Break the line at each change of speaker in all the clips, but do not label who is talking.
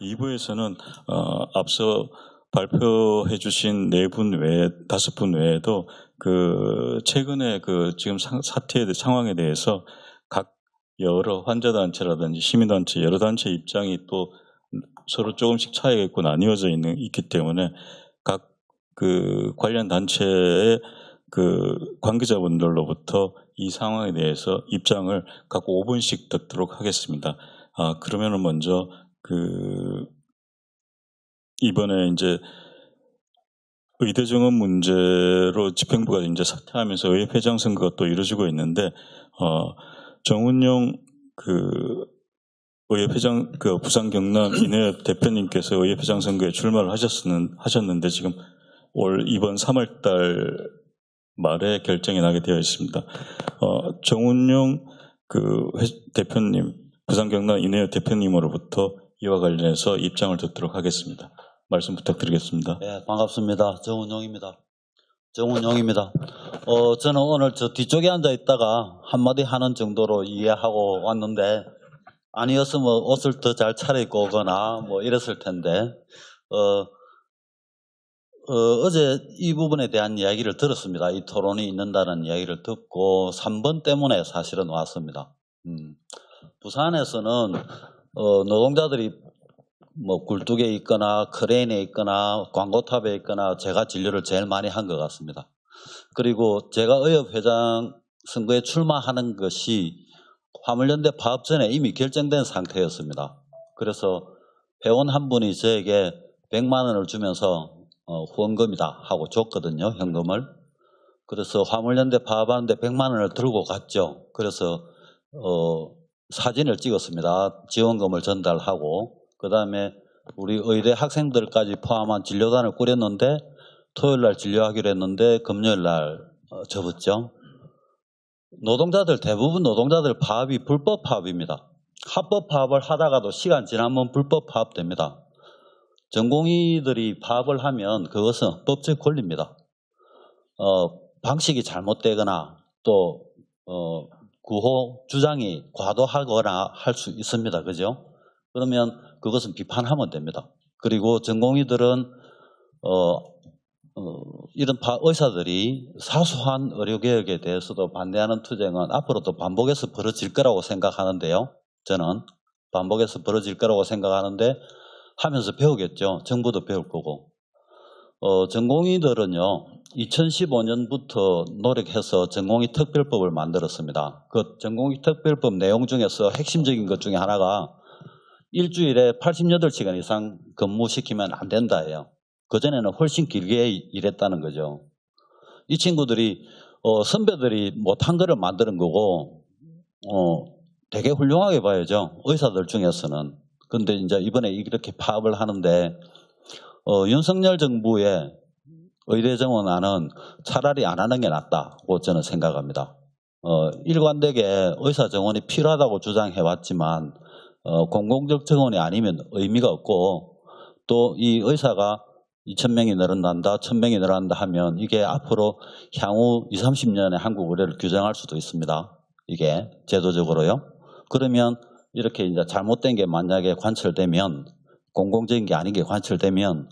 2부에서는 앞서 발표해 주신 4분 외에 5분 외에도 최근에 지금 사태의 상황에 대해서 각 여러 환자단체라든지 시민단체 여러 단체 입장이 또 서로 조금씩 차이가 있고 나뉘어져 있기 때문에 각 관련 단체의 관계자분들로부터 이 상황에 대해서 입장을 각 5분씩 듣도록 하겠습니다. 그러면은 먼저 이번에 이제 의대 정원 문제로 집행부가 이제 사퇴하면서 의회 회장 선거가 또 이루어지고 있는데 정운용 의회 회장 부산 경남 인회협 대표님께서 의회 회장 선거에 출마를 하셨는데 지금 이번 3월달 말에 결정이 나게 되어 있습니다. 정운용 대표님 부산 경남 인회협 대표님으로부터 이와 관련해서 입장을 듣도록 하겠습니다. 말씀 부탁드리겠습니다.
네, 반갑습니다. 정운용입니다. 저는 오늘 저 뒤쪽에 앉아 있다가 한마디 하는 정도로 이해하고 왔는데 아니었으면 옷을 더 잘 차려입고 오거나 뭐 이랬을 텐데 어제 이 부분에 대한 이야기를 들었습니다. 이 토론이 있는다는 이야기를 듣고 3번 때문에 사실은 왔습니다. 부산에서는 노동자들이 뭐 굴뚝에 있거나 크레인에 있거나 광고탑에 있거나 제가 진료를 제일 많이 한 것 같습니다. 그리고 제가 의협회장 선거에 출마하는 것이 화물연대 파업 전에 이미 결정된 상태였습니다. 그래서 회원 한 분이 저에게 100만 원을 주면서 후원금이다 하고 줬거든요, 현금을. 그래서 화물연대 파업하는데 100만 원을 들고 갔죠. 그래서 사진을 찍었습니다. 지원금을 전달하고 그 다음에 우리 의대 학생들까지 포함한 진료단을 꾸렸는데 토요일날 진료하기로 했는데 금요일날 접었죠. 대부분 노동자들 파업이 불법 파업입니다. 합법 파업을 하다가도 시간 지나면 불법 파업됩니다. 전공의들이 파업을 하면 그것은 법적 권리입니다. 방식이 잘못되거나 또 구호 주장이 과도하거나 할 수 있습니다. 그죠? 그러면 그것은 비판하면 됩니다. 그리고 전공의들은 이런 의사들이 사소한 의료개혁에 대해서도 반대하는 투쟁은 앞으로도 반복해서 벌어질 거라고 생각하는데요. 저는 반복해서 벌어질 거라고 생각하는데 하면서 배우겠죠. 정부도 배울 거고. 전공의들은요. 2015년부터 노력해서 전공의 특별법을 만들었습니다. 그 전공의 특별법 내용 중에서 핵심적인 것 중에 하나가 일주일에 88시간 이상 근무시키면 안 된다예요. 그전에는 훨씬 길게 일했다는 거죠. 이 친구들이 선배들이 못한 거를 만드는 거고 되게 훌륭하게 봐야죠. 의사들 중에서는. 근데 이제 이번에 이렇게 파업을 하는데 윤석열 정부의 의대 정원안은 차라리 안 하는 게 낫다고 저는 생각합니다. 일관되게 의사 정원이 필요하다고 주장해왔지만 공공적 정원이 아니면 의미가 없고 또 이 의사가 2,000명이 늘어난다, 1,000명이 늘어난다 하면 이게 앞으로 향후 20, 30년에 한국 의료를 규정할 수도 있습니다. 이게 제도적으로요. 그러면 이렇게 이제 잘못된 게 만약에 관철되면 공공적인 게 아닌 게 관철되면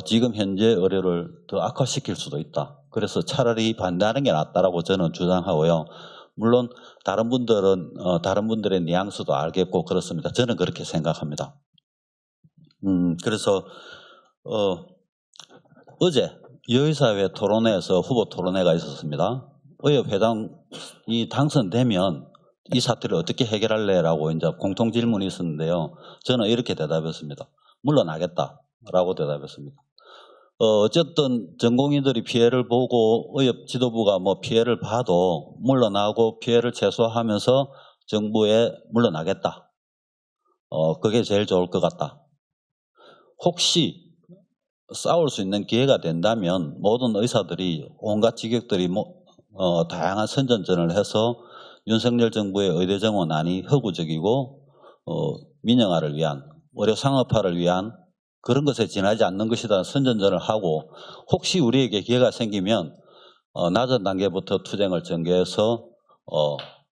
지금 현재 의료를 더 악화시킬 수도 있다. 그래서 차라리 반대하는 게 낫다라고 저는 주장하고요. 물론 다른 분들의 뉘앙스도 알겠고 그렇습니다. 저는 그렇게 생각합니다. 그래서 어제 여의사회 토론회에서 후보 토론회가 있었습니다. 의협회장이 당선되면 이 사태를 어떻게 해결할래라고 이제 공통 질문이 있었는데요. 저는 이렇게 대답했습니다. 물러나겠다라고 대답했습니다. 어쨌든 전공의들이 피해를 보고 의협 지도부가 뭐 피해를 봐도 물러나고 피해를 최소화하면서 정부에 물러나겠다. 그게 제일 좋을 것 같다. 혹시 싸울 수 있는 기회가 된다면 모든 의사들이 온갖 직역들이 다양한 선전전을 해서 윤석열 정부의 의대 정원안이 허구적이고 민영화를 위한 의료 상업화를 위한 그런 것에 지나지 않는 것이다 선전전을 하고 혹시 우리에게 기회가 생기면 낮은 단계부터 투쟁을 전개해서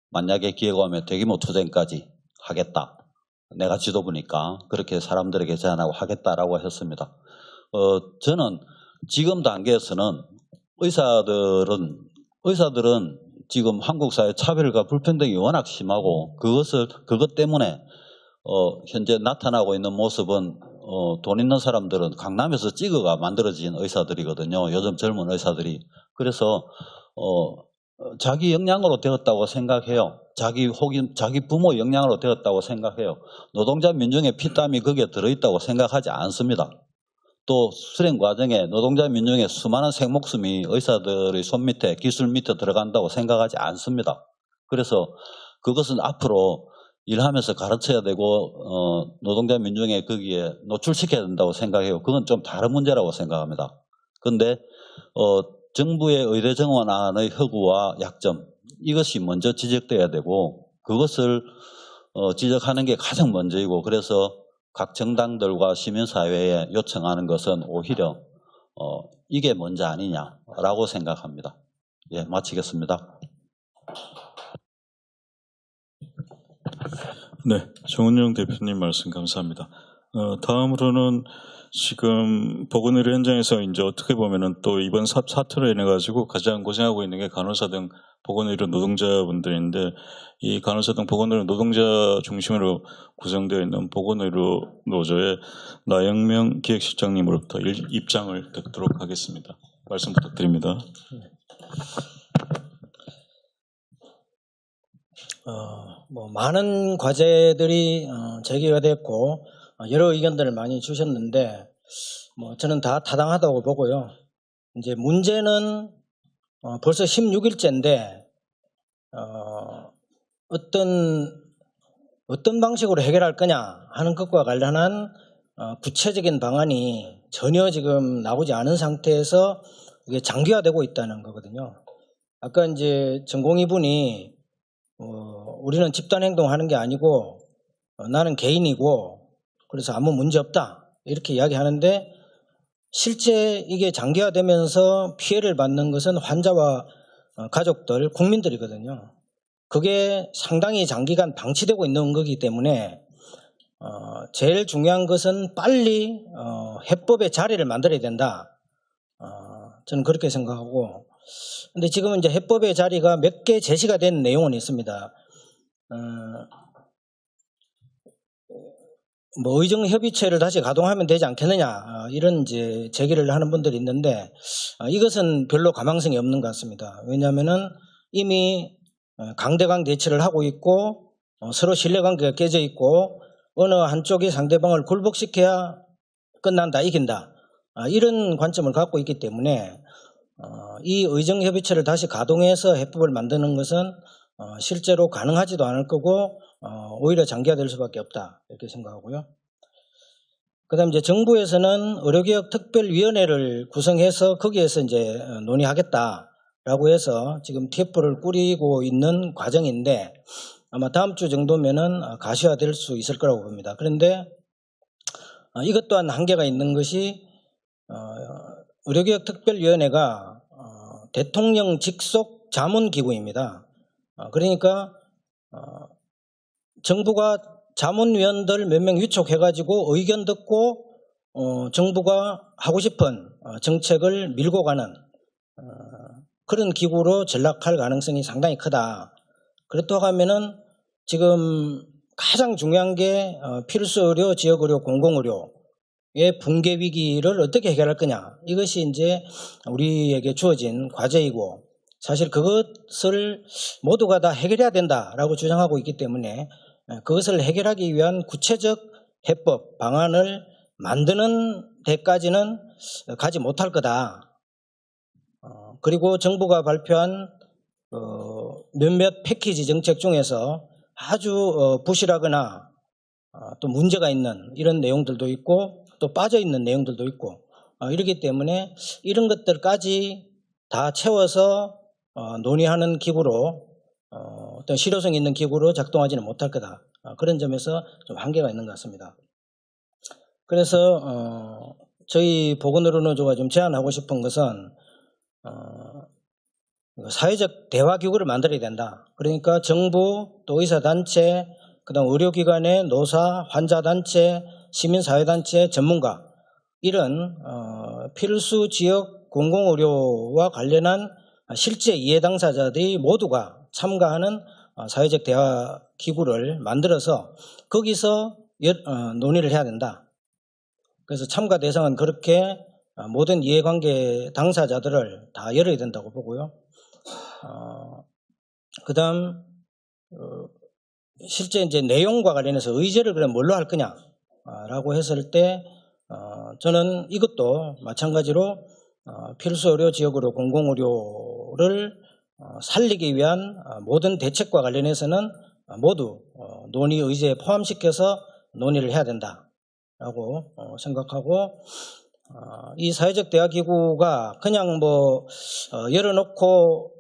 만약에 기회가 오면 대규모 투쟁까지 하겠다. 내가 지도부니까 그렇게 사람들에게 제안하고 하겠다라고 했습니다. 저는 지금 단계에서는 의사들은 지금 한국 사회 차별과 불평등이 워낙 심하고 그것 때문에 현재 나타나고 있는 모습은 돈 있는 사람들은 강남에서 찍어가 만들어진 의사들이거든요. 요즘 젊은 의사들이. 그래서 자기 역량으로 되었다고 생각해요. 자기 부모 역량으로 되었다고 생각해요. 노동자 민중의 피땀이 거기에 들어있다고 생각하지 않습니다. 또 수련 과정에 노동자 민중의 수많은 생목숨이 의사들의 손 밑에 기술 밑에 들어간다고 생각하지 않습니다. 그래서 그것은 앞으로 일하면서 가르쳐야 되고 노동자 민중의 거기에 노출시켜야 된다고 생각해요. 그건 좀 다른 문제라고 생각합니다. 그런데 정부의 의대 정원안의 허구와 약점 이것이 먼저 지적돼야 되고 그것을 지적하는 게 가장 먼저이고 그래서 각 정당들과 시민사회에 요청하는 것은 오히려 이게 먼저 아니냐라고 생각합니다. 예, 마치겠습니다.
네, 정은영 대표님 말씀 감사합니다. 다음으로는 지금 보건의료 현장에서 이제 어떻게 보면은 또 이번 사태로 인해 가지고 가장 고생하고 있는 게 간호사 등 보건의료 노동자분들인데 이 간호사 등 보건의료 노동자 중심으로 구성되어 있는 보건의료 노조의 나영명 기획실장님으로부터 입장을 듣도록 하겠습니다. 말씀 부탁드립니다.
많은 과제들이 제기가 됐고 여러 의견들을 많이 주셨는데 저는 다 타당하다고 보고요. 이제 문제는 벌써 16일째인데 어떤 방식으로 해결할 거냐 하는 것과 관련한 구체적인 방안이 전혀 지금 나오지 않은 상태에서 이게 장기화되고 있다는 거거든요. 아까 이제 전공의분이 우리는 집단 행동하는 게 아니고 나는 개인이고 그래서 아무 문제 없다 이렇게 이야기하는데 실제 이게 장기화되면서 피해를 받는 것은 환자와 가족들, 국민들이거든요. 그게 상당히 장기간 방치되고 있는 거기 때문에 제일 중요한 것은 빨리 해법의 자리를 만들어야 된다. 저는 그렇게 생각하고 근데 지금 이제 해법의 자리가 몇 개 제시가 된 내용은 있습니다. 의정협의체를 다시 가동하면 되지 않겠느냐 이런 이제 제기를 하는 분들이 있는데 이것은 별로 가망성이 없는 것 같습니다. 왜냐하면은 이미 강대강 대치를 하고 있고 서로 신뢰관계가 깨져 있고 어느 한쪽이 상대방을 굴복시켜야 끝난다, 이긴다 이런 관점을 갖고 있기 때문에 이 의정협의체를 다시 가동해서 해법을 만드는 것은 실제로 가능하지도 않을 거고 오히려 장기화될 수밖에 없다 이렇게 생각하고요. 그다음 이제 정부에서는 의료개혁 특별위원회를 구성해서 거기에서 이제 논의하겠다라고 해서 지금 TF를 꾸리고 있는 과정인데 아마 다음 주 정도면은 가시화될 수 있을 거라고 봅니다. 그런데 이것 또한 한계가 있는 것이 의료개혁 특별위원회가 대통령 직속 자문기구입니다. 그러니까 정부가 자문위원들 몇 명 위촉해가지고 의견 듣고 정부가 하고 싶은 정책을 밀고 가는 그런 기구로 전락할 가능성이 상당히 크다. 그렇다고 하면은 지금 가장 중요한 게 필수의료, 지역의료, 공공의료의 붕괴 위기를 어떻게 해결할 거냐. 이것이 이제 우리에게 주어진 과제이고 사실 그것을 모두가 다 해결해야 된다라고 주장하고 있기 때문에 그것을 해결하기 위한 구체적 해법, 방안을 만드는 데까지는 가지 못할 거다. 그리고 정부가 발표한 몇몇 패키지 정책 중에서 아주 부실하거나 또 문제가 있는 이런 내용들도 있고 또 빠져있는 내용들도 있고 이렇기 때문에 이런 것들까지 다 채워서 논의하는 기구로 어떤 실효성 있는 기구로 작동하지는 못할 거다. 그런 점에서 좀 한계가 있는 것 같습니다. 그래서 저희 보건의료노조가 좀 제안하고 싶은 것은 사회적 대화 기구를 만들어야 된다. 그러니까 정부 또 의사단체 그다음 의료기관의 노사, 환자단체, 시민사회단체, 전문가 이런 필수 지역 공공의료와 관련한 실제 이해 당사자들이 모두가 참가하는 사회적 대화 기구를 만들어서 거기서 논의를 해야 된다. 그래서 참가 대상은 그렇게 모든 이해관계 당사자들을 다 열어야 된다고 보고요. 그다음 실제 이제 내용과 관련해서 의제를 그럼 뭘로 할 거냐라고 했을 때 저는 이것도 마찬가지로 필수 의료 지역으로 공공의료를 살리기 위한 모든 대책과 관련해서는 모두 논의 의제에 포함시켜서 논의를 해야 된다라고 생각하고 이 사회적 대화 기구가 그냥 뭐 열어놓고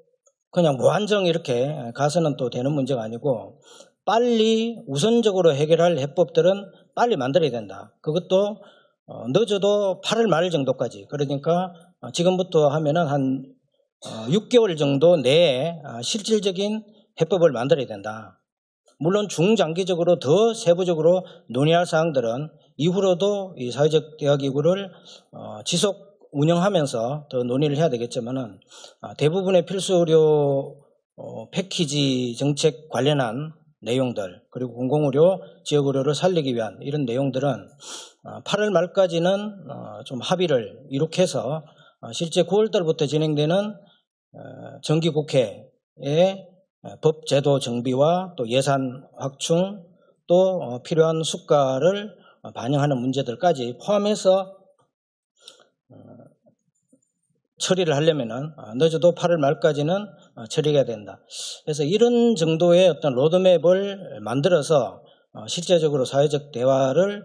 그냥 무한정 이렇게 가서는 또 되는 문제가 아니고 빨리 우선적으로 해결할 해법들은 빨리 만들어야 된다. 그것도 늦어도 8월 말 정도까지, 그러니까 지금부터 하면은 한 6개월 정도 내에 실질적인 해법을 만들어야 된다. 물론 중장기적으로 더 세부적으로 논의할 사항들은 이후로도 이 사회적 대화기구를 지속 운영하면서 더 논의를 해야 되겠지만은 대부분의 필수 의료 패키지 정책 관련한 내용들, 그리고 공공의료, 지역의료를 살리기 위한 이런 내용들은 8월 말까지는 좀 합의를 이룩해서 실제 9월 달부터 진행되는 정기국회의 법 제도 정비와 또 예산 확충, 또 필요한 수가를 반영하는 문제들까지 포함해서 처리를 하려면은 늦어도 8월 말까지는 처리해야 된다. 그래서 이런 정도의 어떤 로드맵을 만들어서 실제적으로 사회적 대화를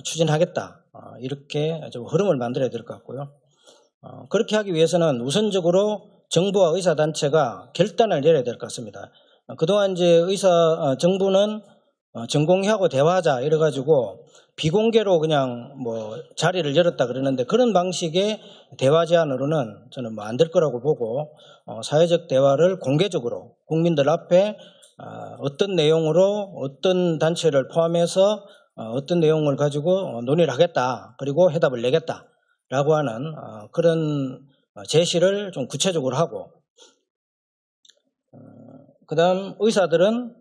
추진하겠다. 이렇게 좀 흐름을 만들어야 될 것 같고요. 그렇게 하기 위해서는 우선적으로 정부와 의사단체가 결단을 내려야 될 것 같습니다. 그동안 이제 정부는 전공의하고 대화하자 이래가지고 비공개로 그냥 뭐 자리를 열었다 그러는데 그런 방식의 대화 제안으로는 저는 뭐 안 될 거라고 보고 사회적 대화를 공개적으로 국민들 앞에 어떤 내용으로 어떤 단체를 포함해서 어떤 내용을 가지고 논의를 하겠다, 그리고 해답을 내겠다라고 하는 그런 제시를 좀 구체적으로 하고, 그다음 의사들은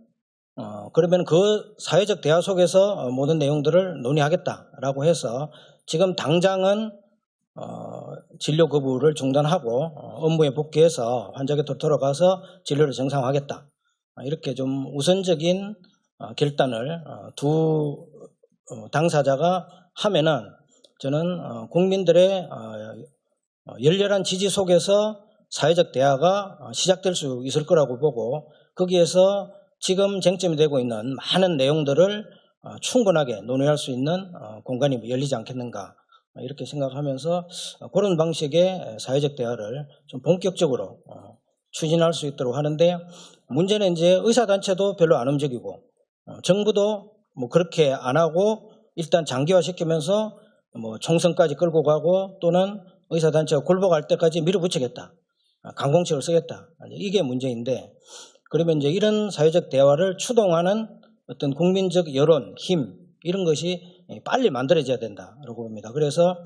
그러면 그 사회적 대화 속에서 모든 내용들을 논의하겠다라고 해서 지금 당장은 진료 거부를 중단하고 업무에 복귀해서 환자 곁으로 돌아가서 진료를 정상화하겠다. 이렇게 좀 우선적인 결단을 두 당사자가 하면은 저는 국민들의 열렬한 지지 속에서 사회적 대화가 시작될 수 있을 거라고 보고, 거기에서 지금 쟁점이 되고 있는 많은 내용들을 충분하게 논의할 수 있는 공간이 열리지 않겠는가, 이렇게 생각하면서 그런 방식의 사회적 대화를 좀 본격적으로 추진할 수 있도록 하는데, 문제는 이제 의사단체도 별로 안 움직이고 정부도 뭐 그렇게 안 하고 일단 장기화시키면서 뭐 총선까지 끌고 가고 또는 의사단체가 굴복할 때까지 밀어붙이겠다, 강공책을 쓰겠다, 이게 문제인데, 그러면 이제 이런 사회적 대화를 추동하는 어떤 국민적 여론, 힘, 이런 것이 빨리 만들어져야 된다라고 봅니다. 그래서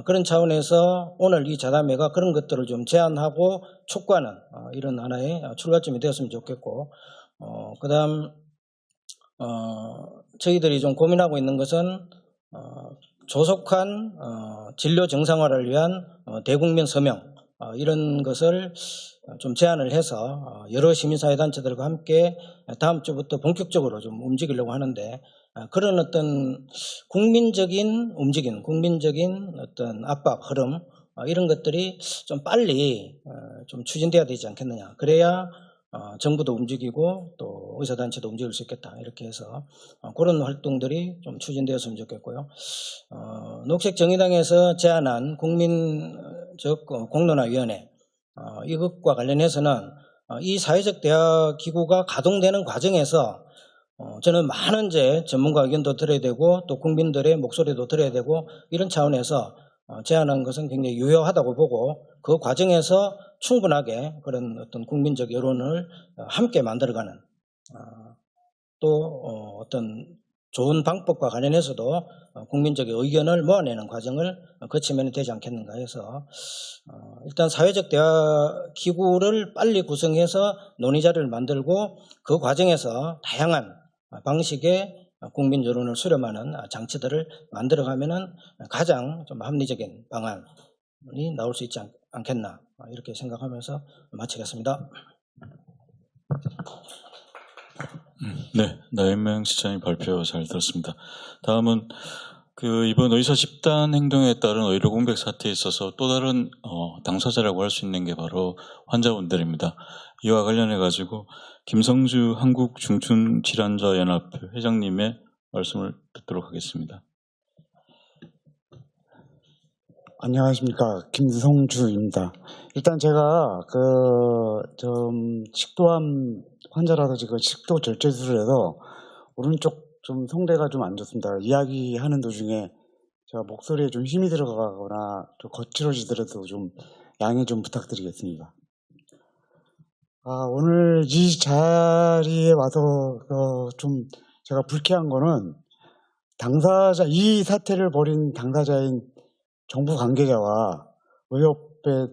그런 차원에서 오늘 이 자담회가 그런 것들을 좀 제안하고 촉구하는 이런 하나의 출발점이 되었으면 좋겠고, 그다음 저희들이 좀 고민하고 있는 것은 조속한 진료 정상화를 위한 대국민 서명, 이런 것을 좀 제안을 해서 여러 시민사회단체들과 함께 다음 주부터 본격적으로 좀 움직이려고 하는데, 그런 어떤 국민적인 움직임, 국민적인 어떤 압박, 흐름, 이런 것들이 좀 빨리 좀 추진돼야 되지 않겠느냐. 그래야 정부도 움직이고 또 의사단체도 움직일 수 있겠다. 이렇게 해서 그런 활동들이 좀 추진되었으면 좋겠고요. 녹색정의당에서 제안한 국민적 공론화위원회, 이것과 관련해서는 이 사회적 대화 기구가 가동되는 과정에서 저는 많은 이제 전문가 의견도 들어야 되고 또 국민들의 목소리도 들어야 되고, 이런 차원에서 제안한 것은 굉장히 유효하다고 보고, 그 과정에서 충분하게 그런 어떤 국민적 여론을 함께 만들어가는 또 어떤 좋은 방법과 관련해서도 국민적인 의견을 모아내는 과정을 거치면 되지 않겠는가 해서 일단 사회적 대화 기구를 빨리 구성해서 논의 자리를 만들고 그 과정에서 다양한 방식의 국민 여론을 수렴하는 장치들을 만들어가면은 가장 좀 합리적인 방안이 나올 수 있지 않겠나 이렇게 생각하면서 마치겠습니다.
네, 나현명 시장님 발표 잘 들었습니다. 다음은 이번 의사 집단 행동에 따른 의료 공백 사태에 있어서 또 다른 당사자라고 할 수 있는 게 바로 환자분들입니다. 이와 관련해 가지고 김성주 한국중증질환자연합회 회장님의 말씀을 듣도록 하겠습니다.
안녕하십니까, 김성주입니다. 일단 제가 좀 식도암 환자라서 지금 식도 절제술을 해서 오른쪽 좀 성대가 좀 안 좋습니다. 이야기하는 도중에 제가 목소리에 좀 힘이 들어가거나 좀 거칠어지더라도 좀 양해 좀 부탁드리겠습니다. 오늘 이 자리에 와서 좀 제가 불쾌한 거는 이 사태를 벌인 당사자인 정부 관계자와 의협회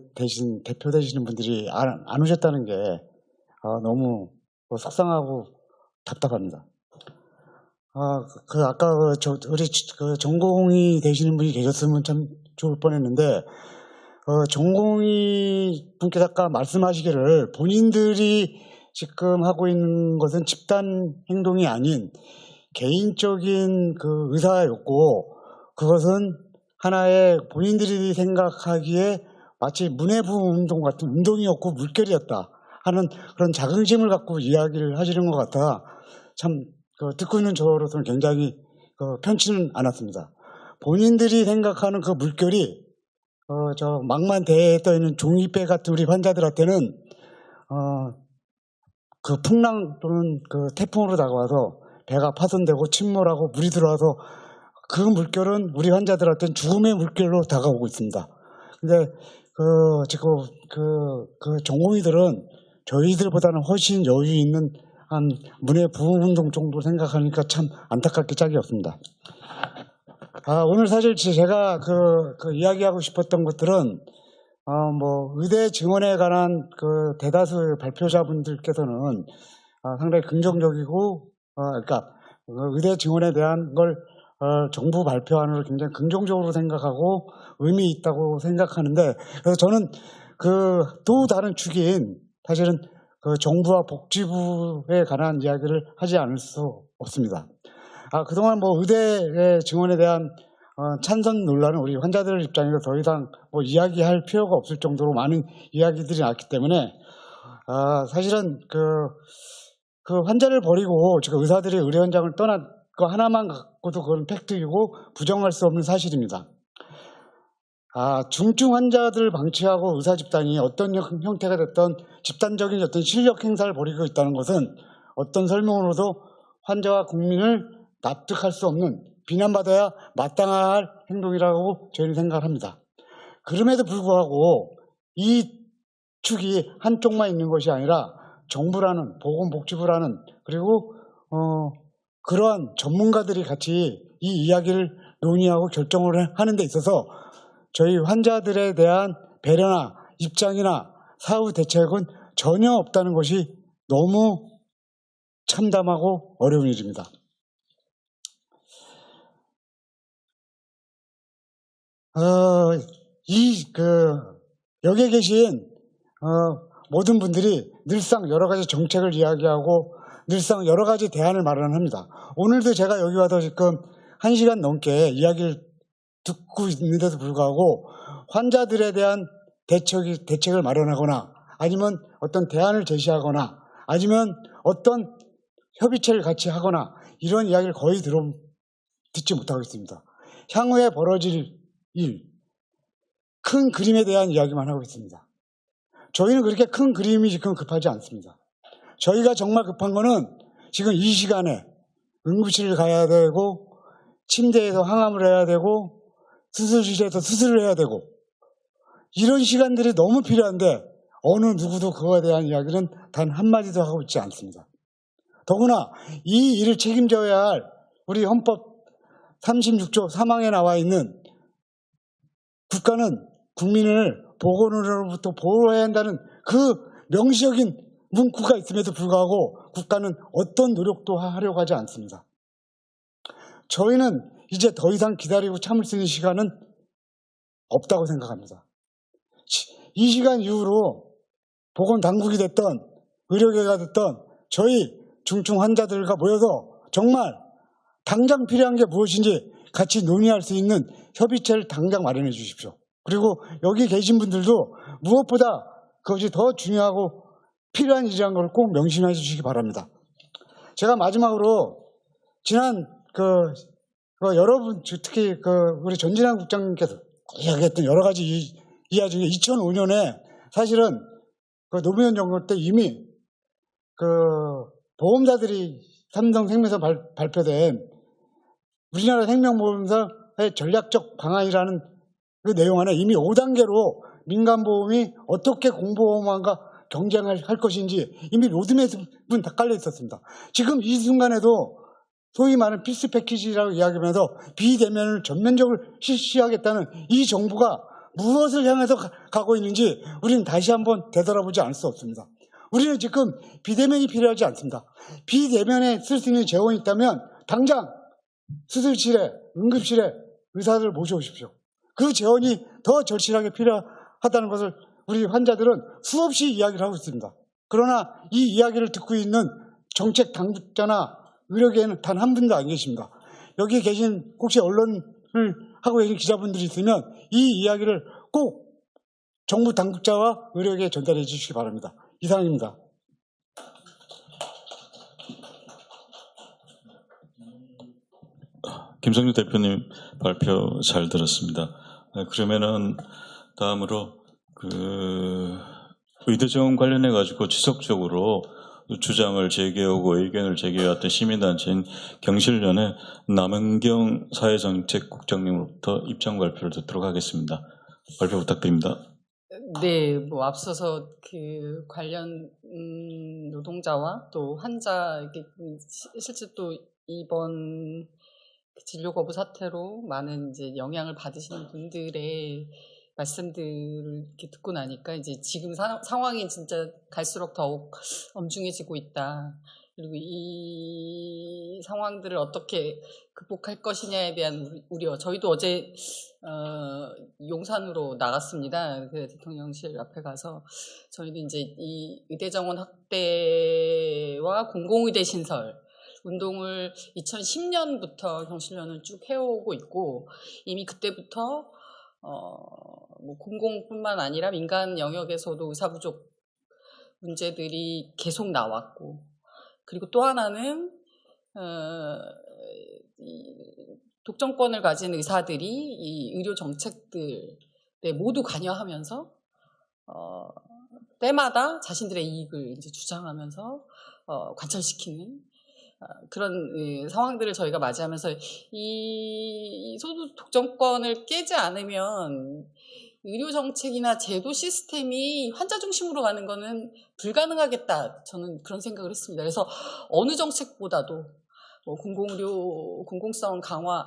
대표 되시는 분들이 안 오셨다는 게 너무 속상하고 답답합니다. 아까 우리 전공의 되시는 분이 계셨으면 참 좋을 뻔했는데, 전공의 분께서 아까 말씀하시기를 본인들이 지금 하고 있는 것은 집단 행동이 아닌 개인적인 의사였고, 그것은 하나의 본인들이 생각하기에 마치 문해부 운동 같은 운동이었고 물결이었다 하는 그런 자긍심을 갖고 이야기를 하시는 것 같아 참 듣고 있는 저로서는 굉장히 편치는 않았습니다. 본인들이 생각하는 그 물결이 저 막만 대에 떠있는 종이배 같은 우리 환자들한테는 그 풍랑 또는 그 태풍으로 다가와서 배가 파손되고 침몰하고 물이 들어와서 그 물결은 우리 환자들한테는 죽음의 물결로 다가오고 있습니다. 근데 지금 전공의들은 저희들보다는 훨씬 여유 있는 한 문해 부흥운동 정도 생각하니까 참 안타깝게 짝이 없습니다. 오늘 사실 제가 이야기하고 싶었던 것들은 의대 증원에 관한 대다수 발표자분들께서는 상당히 긍정적이고 그러니까 의대 증원에 대한 걸 정부 발표안으로 굉장히 긍정적으로 생각하고 의미 있다고 생각하는데, 그래서 저는 또 다른 축인 사실은 정부와 복지부에 관한 이야기를 하지 않을 수 없습니다. 그동안 의대 증원에 대한 찬성 논란은 우리 환자들 입장에서 더 이상 이야기할 필요가 없을 정도로 많은 이야기들이 나왔기 때문에 사실은 환자를 버리고 지금 의사들이 의료 현장을 떠난 거 하나만 갖고도 그건 팩트이고 부정할 수 없는 사실입니다. 중증 환자들을 방치하고 의사 집단이 어떤 형태가 됐던 집단적인 어떤 실력 행사를 벌이고 있다는 것은 어떤 설명으로도 환자와 국민을 납득할 수 없는 비난받아야 마땅할 행동이라고 저희는 생각을 합니다. 그럼에도 불구하고 이 축이 한쪽만 있는 것이 아니라 정부라는 보건복지부라는 그리고 그러한 전문가들이 같이 이 이야기를 논의하고 결정을 하는 데 있어서 저희 환자들에 대한 배려나 입장이나 사후 대책은 전혀 없다는 것이 너무 참담하고 어려운 일입니다. 여기에 계신 모든 분들이 늘상 여러 가지 정책을 이야기하고 늘상 여러 가지 대안을 마련합니다. 오늘도 제가 여기 와서 지금 1시간 넘게 이야기를 듣고 있는데도 불구하고 환자들에 대한 대책을 마련하거나 아니면 어떤 대안을 제시하거나 아니면 어떤 협의체를 같이 하거나 이런 이야기를 거의 듣지 못하고 있습니다. 향후에 벌어질 일, 큰 그림에 대한 이야기만 하고 있습니다. 저희는 그렇게 큰 그림이 지금 급하지 않습니다. 저희가 정말 급한 거는 지금 이 시간에 응급실을 가야 되고 침대에서 항암을 해야 되고 수술실에서 수술을 해야 되고 이런 시간들이 너무 필요한데 어느 누구도 그거에 대한 이야기는 단 한마디도 하고 있지 않습니다. 더구나 이 일을 책임져야 할 우리 헌법 36조 3항에 나와 있는 국가는 국민을 보건으로부터 보호해야 한다는 그 명시적인 문구가 있음에도 불구하고 국가는 어떤 노력도 하려고 하지 않습니다. 저희는 이제 더 이상 기다리고 참을 수 있는 시간은 없다고 생각합니다. 이 시간 이후로 보건당국이 됐던 의료계가 됐던 저희 중증 환자들과 모여서 정말 당장 필요한 게 무엇인지 같이 논의할 수 있는 협의체를 당장 마련해 주십시오. 그리고 여기 계신 분들도 무엇보다 그것이 더 중요하고 필요한 일이라는 걸 꼭 명심해 주시기 바랍니다. 제가 마지막으로 지난 여러분, 특히 우리 전진환 국장님께서 이야기했던 여러 가지 이야 중에 2005년에 사실은 노무현 정부 때 이미 보험사들이 삼성생명에서 발표된 우리나라 생명보험사의 전략적 방안이라는 그 내용 안에 이미 5단계로 민간보험이 어떻게 공보험과 경쟁을 할 것인지 이미 로드맵은 다 깔려 있었습니다. 지금 이 순간에도 소위 말하는 필수 패키지라고 이야기하면서 비대면을 전면적으로 실시하겠다는 이 정부가 무엇을 향해서 가고 있는지 우리는 다시 한번 되돌아보지 않을 수 없습니다. 우리는 지금 비대면이 필요하지 않습니다. 비대면에 쓸 수 있는 재원이 있다면 당장 수술실에, 응급실에 의사들을 모셔오십시오. 그 재원이 더 절실하게 필요하다는 것을 우리 환자들은 수없이 이야기를 하고 있습니다. 그러나 이 이야기를 듣고 있는 정책 당국자나 의료계에는 단 한 분도 안 계십니다. 여기 계신 혹시 언론을 하고 계신 기자분들이 있으면 이 이야기를 꼭 정부 당국자와 의료계에 전달해 주시기 바랍니다. 이상입니다.
김성주 대표님 발표 잘 들었습니다. 그러면은 다음으로 의대 정원 관련해 가지고 지속적으로 주장을 제기하고 의견을 제기해왔던 시민단체인 경실련의 남은경 사회정책국장님으로부터 입장 발표를 듣도록 하겠습니다. 발표 부탁드립니다.
네, 앞서서 관련 노동자와 또 환자, 실제 또 이번 진료 거부 사태로 많은 이제 영향을 받으시는 분들의 말씀들을 이렇게 듣고 나니까 이제 지금 상황이 진짜 갈수록 더욱 엄중해지고 있다. 그리고 이 상황들을 어떻게 극복할 것이냐에 대한 우려. 저희도 어제 용산으로 나갔습니다. 그 대통령실 앞에 가서 저희도 이제 이 의대 정원 확대와 공공의대 신설 운동을 2010년부터 경실련은 쭉 해오고 있고 이미 그때부터 공공뿐만 아니라 민간 영역에서도 의사 부족 문제들이 계속 나왔고 그리고 또 하나는 독점권을 가진 의사들이 이 의료 정책들에 모두 관여하면서 때마다 자신들의 이익을 이제 주장하면서 관철시키는 그런 상황들을 저희가 맞이하면서 이 소득 독점권을 깨지 않으면 의료 정책이나 제도 시스템이 환자 중심으로 가는 거는 불가능하겠다. 저는 그런 생각을 했습니다. 그래서 어느 정책보다도 공공의료 공공성 강화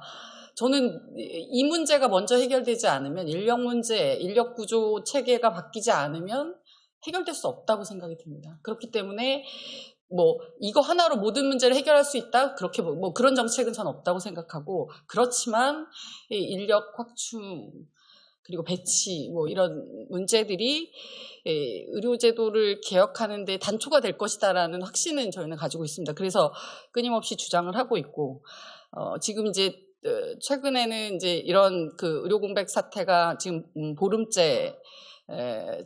저는 이 문제가 먼저 해결되지 않으면 인력 문제, 인력 구조 체계가 바뀌지 않으면 해결될 수 없다고 생각이 듭니다. 그렇기 때문에 이거 하나로 모든 문제를 해결할 수 있다? 그렇게 그런 정책은 전 없다고 생각하고, 그렇지만 인력 확충, 그리고 배치, 이런 문제들이 의료제도를 개혁하는 데 단초가 될 것이다라는 확신은 저희는 가지고 있습니다. 그래서 끊임없이 주장을 하고 있고, 지금 이제 최근에는 이제 이런 의료 공백 사태가 지금 보름째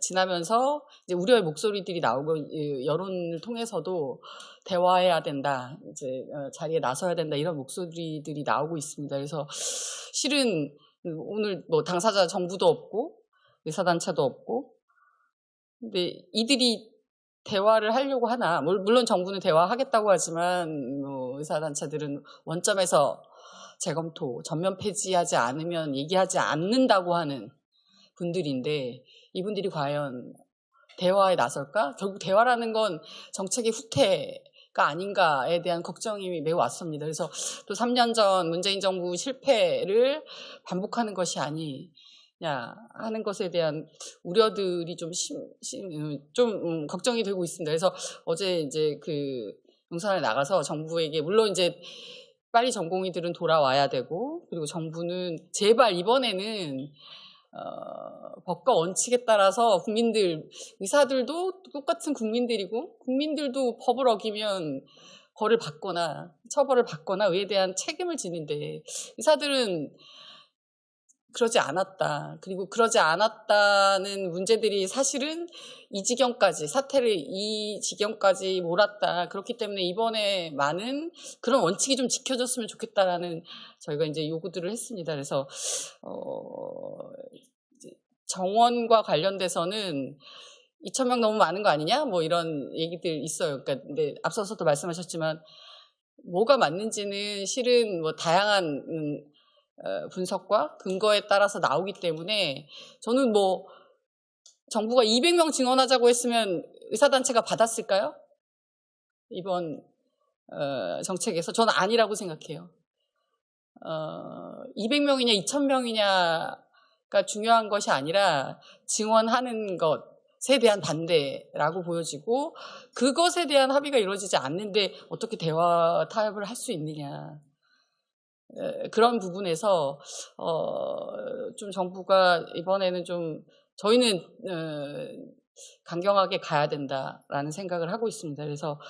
지나면서 이제 우려의 목소리들이 나오고 여론을 통해서도 대화해야 된다, 이제 자리에 나서야 된다 이런 목소리들이 나오고 있습니다. 그래서 실은 오늘 당사자 정부도 없고 의사단체도 없고, 근데 이들이 대화를 하려고 하나, 물론 정부는 대화하겠다고 하지만 의사단체들은 원점에서 재검토, 전면 폐지하지 않으면 얘기하지 않는다고 하는 분들인데 이분들이 과연 대화에 나설까? 결국 대화라는 건 정책의 후퇴 아닌가에 대한 걱정이 매우 왔습니다. 그래서 또 3년 전 문재인 정부 실패를 반복하는 것이 아니냐 하는 것에 대한 우려들이 좀 걱정이 되고 있습니다. 그래서 어제 이제 그 용산에 나가서 정부에게 물론 이제 빨리 전공의들은 돌아와야 되고 그리고 정부는 제발 이번에는 법과 원칙에 따라서 국민들, 의사들도 똑같은 국민들이고 국민들도 법을 어기면 벌을 받거나 처벌을 받거나 의에 대한 책임을 지는데 의사들은 그러지 않았다. 그리고 그러지 않았다는 문제들이 사실은 이 지경까지 사태를 이 지경까지 몰았다. 그렇기 때문에 이번에 많은 그런 원칙이 좀 지켜졌으면 좋겠다라는 저희가 이제 요구들을 했습니다. 그래서 정원과 관련돼서는 2,000명 너무 많은 거 아니냐? 뭐 이런 얘기들 있어요. 그러니까 근데 앞서서도 말씀하셨지만 뭐가 맞는지는 실은 뭐 다양한 분석과 근거에 따라서 나오기 때문에 저는 뭐 정부가 200명 증원하자고 했으면 의사단체가 받았을까요? 이번 정책에서 저는 아니라고 생각해요. 200명이냐 2,000명이냐가 중요한 것이 아니라 증원하는 것에 대한 반대라고 보여지고 그것에 대한 합의가 이루어지지 않는데 어떻게 대화 타협을 할 수 있느냐. 그런 부분에서 좀 정부가 이번에는 좀 저희는 강경하게 가야 된다라는 생각을 하고 있습니다. 그래서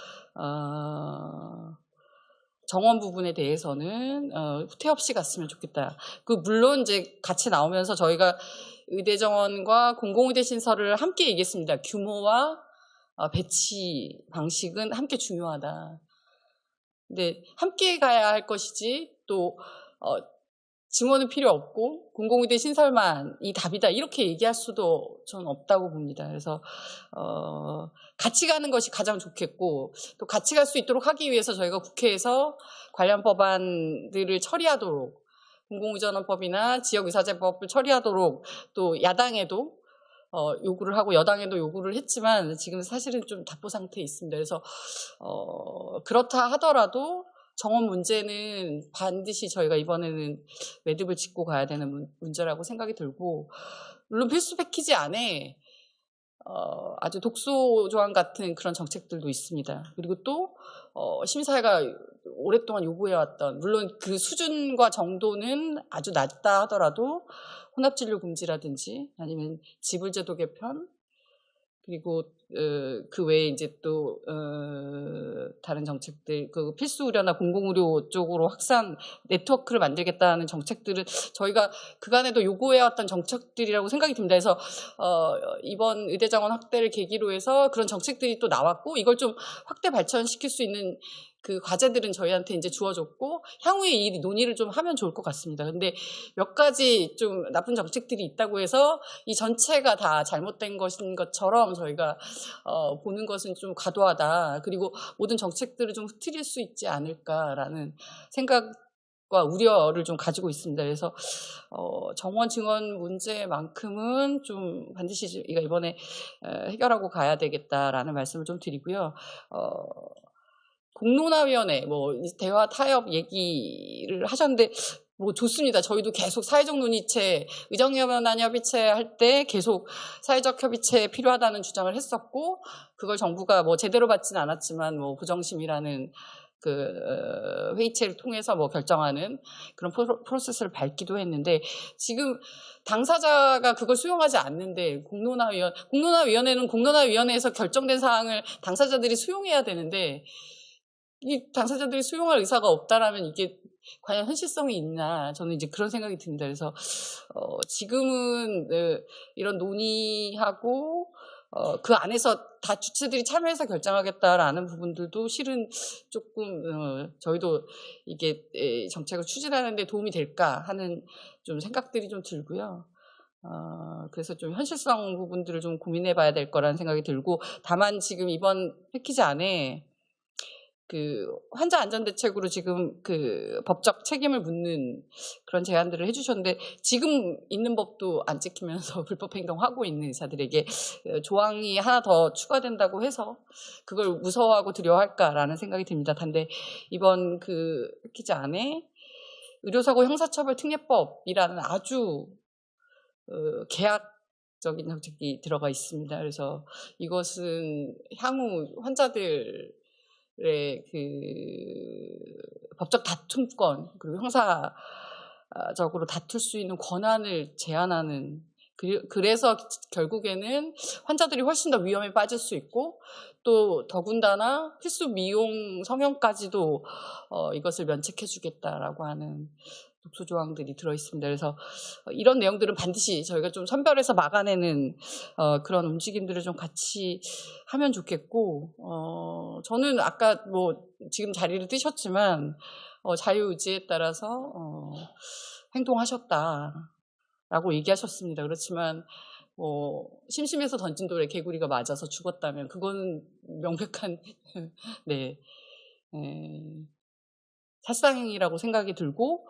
정원 부분에 대해서는 후퇴 없이 갔으면 좋겠다. 물론 이제 같이 나오면서 저희가 의대 정원과 공공의대 신설을 함께 얘기했습니다. 규모와 배치 방식은 함께 중요하다. 근데 함께 가야 할 것이지 또 증원은 필요 없고 공공의대 신설만이 답이다 이렇게 얘기할 수도 저는 없다고 봅니다. 그래서 같이 가는 것이 가장 좋겠고 또 같이 갈 수 있도록 하기 위해서 저희가 국회에서 관련 법안들을 처리하도록 공공의전원법이나 지역의사제법을 처리하도록 또 야당에도 요구를 하고 여당에도 요구를 했지만 지금 사실은 좀 답보 상태에 있습니다. 그래서 그렇다 하더라도 정원 문제는 반드시 저희가 이번에는 매듭을 짓고 가야 되는 문제라고 생각이 들고 물론 필수 패키지 안에 아주 독소 조항 같은 그런 정책들도 있습니다. 그리고 또 심사회가 오랫동안 요구해왔던 물론 그 수준과 정도는 아주 낮다 하더라도 혼합진료 금지라든지 아니면 지불제도 개편 그리고 그 외에 이제 또 다른 정책들 그 필수 의료나 공공 의료 쪽으로 확산 네트워크를 만들겠다는 정책들은 저희가 그간에도 요구해왔던 정책들이라고 생각이 듭니다. 그래서 이번 의대 정원 확대를 계기로 해서 그런 정책들이 또 나왔고 이걸 좀 확대 발전시킬 수 있는 그 과제들은 저희한테 이제 주어졌고 향후에 이 논의를 좀 하면 좋을 것 같습니다. 근데 몇 가지 좀 나쁜 정책들이 있다고 해서 이 전체가 다 잘못된 것인 것처럼 저희가 보는 것은 좀 과도하다. 그리고 모든 정책들을 좀 흐트릴 수 있지 않을까라는 생각과 우려를 좀 가지고 있습니다. 그래서 정원 증원 문제만큼은 좀 반드시 저희가 이번에 해결하고 가야 되겠다라는 말씀을 좀 드리고요. 공론화위원회, 대화 타협 얘기를 하셨는데, 좋습니다. 저희도 계속 사회적 논의체, 의정연합협의체 할 때 계속 사회적 협의체 필요하다는 주장을 했었고, 그걸 정부가 제대로 받지는 않았지만, 부정심이라는 그 회의체를 통해서 결정하는 그런 프로세스를 밟기도 했는데, 지금 당사자가 그걸 수용하지 않는데, 공론화위원회는 공론화위원회에서 결정된 사항을 당사자들이 수용해야 되는데, 이 당사자들이 수용할 의사가 없다라면 이게 과연 현실성이 있나 저는 이제 그런 생각이 듭니다. 그래서 지금은 이런 논의하고 그 안에서 다 주체들이 참여해서 결정하겠다라는 부분들도 실은 조금 저희도 이게 정책을 추진하는 데 도움이 될까 하는 좀 생각들이 좀 들고요. 그래서 좀 현실성 부분들을 좀 고민해 봐야 될 거라는 생각이 들고 다만 지금 이번 패키지 안에 그 환자 안전 대책으로 지금 그 법적 책임을 묻는 그런 제안들을 해주셨는데 지금 있는 법도 안 지키면서 불법 행동하고 있는 의사들에게 조항이 하나 더 추가된다고 해서 그걸 무서워하고 두려워할까라는 생각이 듭니다. 단데 이번 그 패키지 안에 의료사고 형사처벌특례법이라는 아주 계약적인 정책이 들어가 있습니다. 그래서 이것은 향후 환자들의 그 법적 다툼권 그리고 형사적으로 다툴 수 있는 권한을 제한하는, 그래서 결국에는 환자들이 훨씬 더 위험에 빠질 수 있고 또 더군다나 필수 미용 성형까지도 이것을 면책해주겠다라고 하는 독소 조항들이 들어있습니다. 그래서 이런 내용들은 반드시 저희가 좀 선별해서 막아내는 그런 움직임들을 좀 같이 하면 좋겠고, 저는 아까 뭐 지금 자리를 뜨셨지만 자유의지에 따라서 행동하셨다라고 얘기하셨습니다. 그렇지만 심심해서 던진 돌에 개구리가 맞아서 죽었다면 그건 명백한 네, 살상이라고 생각이 들고,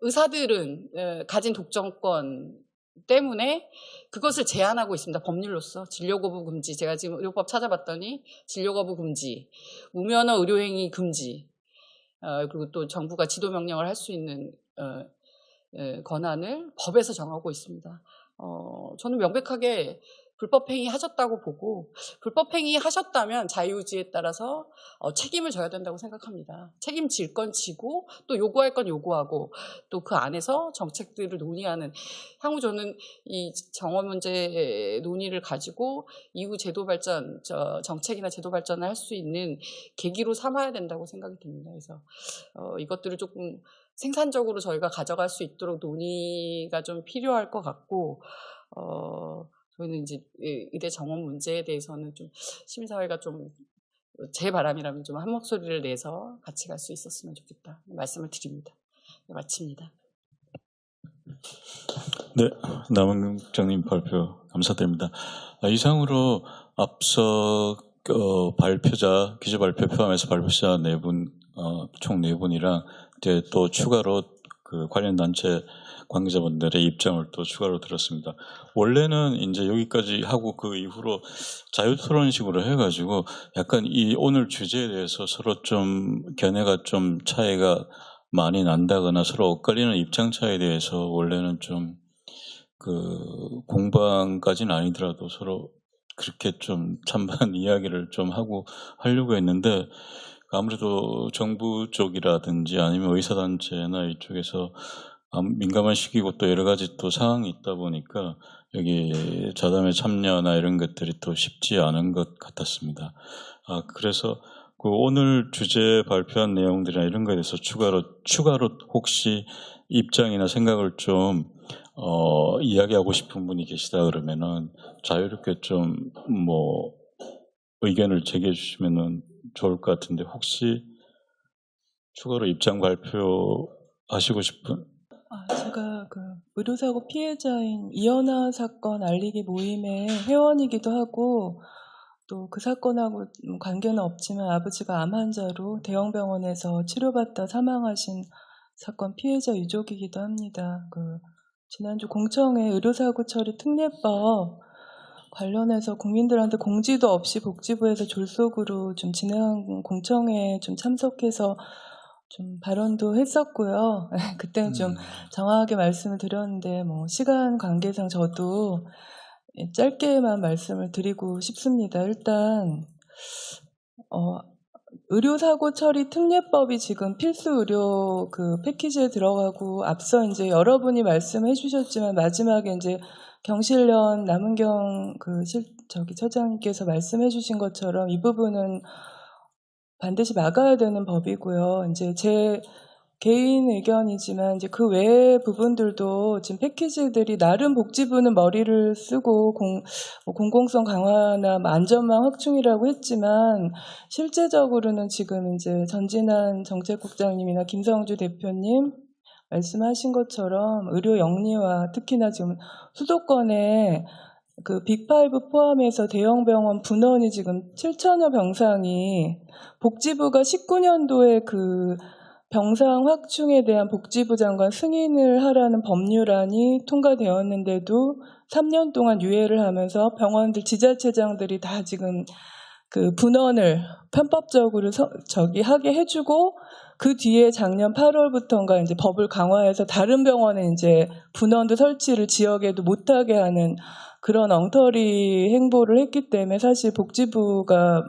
의사들은 가진 독점권 때문에 그것을 제한하고 있습니다. 법률로서 진료거부 금지, 제가 지금 의료법 찾아봤더니 진료거부 금지, 무면허 의료행위 금지, 그리고 또 정부가 지도명령을 할 수 있는 권한을 법에서 정하고 있습니다. 저는 명백하게 불법행위 하셨다고 보고, 불법행위 하셨다면 자유의지에 따라서 책임을 져야 된다고 생각합니다. 책임질 건 지고 또 요구할 건 요구하고 또 그 안에서 정책들을 논의하는, 향후 저는 이 정원 문제 논의를 가지고 이후 제도 발전, 정책이나 제도 발전을 할 수 있는 계기로 삼아야 된다고 생각이 듭니다. 그래서 이것들을 조금 생산적으로 저희가 가져갈 수 있도록 논의가 좀 필요할 것 같고, 저희는 이제 의대 정원 문제에 대해서는 좀 시민사회가 좀, 제 바람이라면 좀 한 목소리를 내서 같이 갈 수 있었으면 좋겠다 말씀을 드립니다. 네, 마칩니다.
네, 남은경 국장님 발표 감사드립니다. 이상으로 앞서 발표자, 기재 발표 포함해서 발표자 4분, 총 4분이랑 이제 또 추가로 그 관련 단체 관계자분들의 입장을 또 추가로 들었습니다. 원래는 이제 여기까지 하고 그 이후로 자유토론식으로 해가지고 약간 이 오늘 주제에 대해서 서로 좀 견해가 좀 차이가 많이 난다거나 서로 엇갈리는 입장 차이에 대해서 원래는 좀 그 공방까지는 아니더라도 서로 그렇게 좀 찬반 이야기를 좀 하고 하려고 했는데, 아무래도 정부 쪽이라든지 아니면 의사단체나 이쪽에서 민감한 시기고 또 여러 가지 또 상황이 있다 보니까 여기 자담회 참여나 이런 것들이 또 쉽지 않은 것 같았습니다. 그래서 그 오늘 주제 발표한 내용들이나 이런 거에 대해서 추가로 혹시 입장이나 생각을 좀 이야기하고 싶은 분이 계시다 그러면은 자유롭게 좀 뭐 의견을 제기해 주시면은 좋을 것 같은데, 혹시 추가로 입장 발표하시고 싶은?
제가 그 의료사고 피해자인 이연아 사건 알리기 모임의 회원이기도 하고, 또 그 사건하고 관계는 없지만 아버지가 암 환자로 대형병원에서 치료받다 사망하신 사건 피해자 유족이기도 합니다. 그 지난주 공청회 의료사고 처리 특례법 관련해서 국민들한테 공지도 없이 복지부에서 졸속으로 좀 진행한 공청회에 좀 참석해서 좀 발언도 했었고요. 그때는 좀 정확하게 말씀을 드렸는데, 뭐 시간 관계상 저도 짧게만 말씀을 드리고 싶습니다. 일단 의료사고 처리 특례법이 지금 필수 의료 그 패키지에 들어가고, 앞서 이제 여러분이 말씀해 주셨지만 마지막에 이제 경실련 남은경 그 처장님께서 말씀해 주신 것처럼 이 부분은 반드시 막아야 되는 법이고요. 이제 제 개인 의견이지만 이제 그 외의 부분들도 지금 패키지들이 나름 복지부는 머리를 쓰고 공공성 강화나 안전망 확충이라고 했지만, 실제적으로는 지금 이제 전진한 정책국장님이나 김성주 대표님 말씀하신 것처럼 의료 영리화, 특히나 지금 수도권에 그 빅5 포함해서 대형 병원 분원이 지금 7천여 병상이 복지부가 19년도에 그 병상 확충에 대한 복지부 장관 승인을 하라는 법률안이 통과되었는데도 3년 동안 유예를 하면서 병원들 지자체장들이 다 지금 그 분원을 편법적으로 하게 해주고 그 뒤에 작년 8월부터인가 이제 법을 강화해서 다른 병원에 이제 분원도 설치를 지역에도 못하게 하는 그런 엉터리 행보를 했기 때문에 사실 복지부가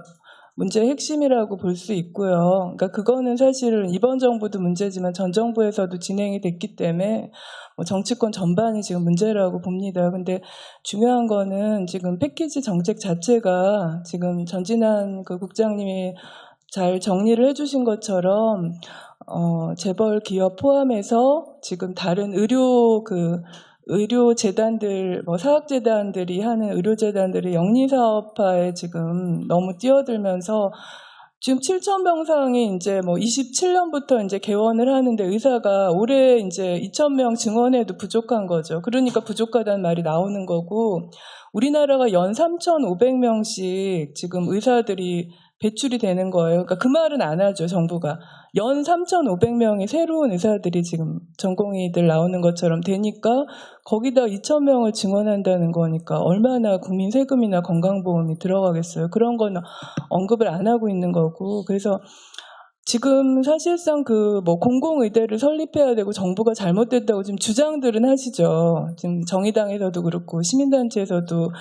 문제의 핵심이라고 볼 수 있고요. 그러니까 그거는 사실은 이번 정부도 문제지만 전 정부에서도 진행이 됐기 때문에 뭐 정치권 전반이 지금 문제라고 봅니다. 근데 중요한 거는 지금 패키지 정책 자체가 지금 전진한 그 국장님이 잘 정리를 해주신 것처럼 재벌 기업 포함해서 지금 다른 의료재단들, 뭐 사학재단들이 하는 의료재단들이 영리사업화에 지금 너무 뛰어들면서 지금 7,000병상이 이제 뭐 27년부터 이제 개원을 하는데 의사가 올해 이제 2,000명 증원해도 부족한 거죠. 그러니까 부족하다는 말이 나오는 거고, 우리나라가 연 3,500명씩 지금 의사들이 배출이 되는 거예요. 그러니까 그 말은 안 하죠, 정부가. 연 3,500명의 새로운 의사들이 지금 전공의들 나오는 것처럼 되니까 거기다 2,000명을 증원한다는 거니까 얼마나 국민 세금이나 건강보험이 들어가겠어요. 그런 건 언급을 안 하고 있는 거고. 그래서 지금 사실상 그 뭐 공공의대를 설립해야 되고 정부가 잘못됐다고 지금 주장들은 하시죠. 지금 정의당에서도 그렇고 시민단체에서도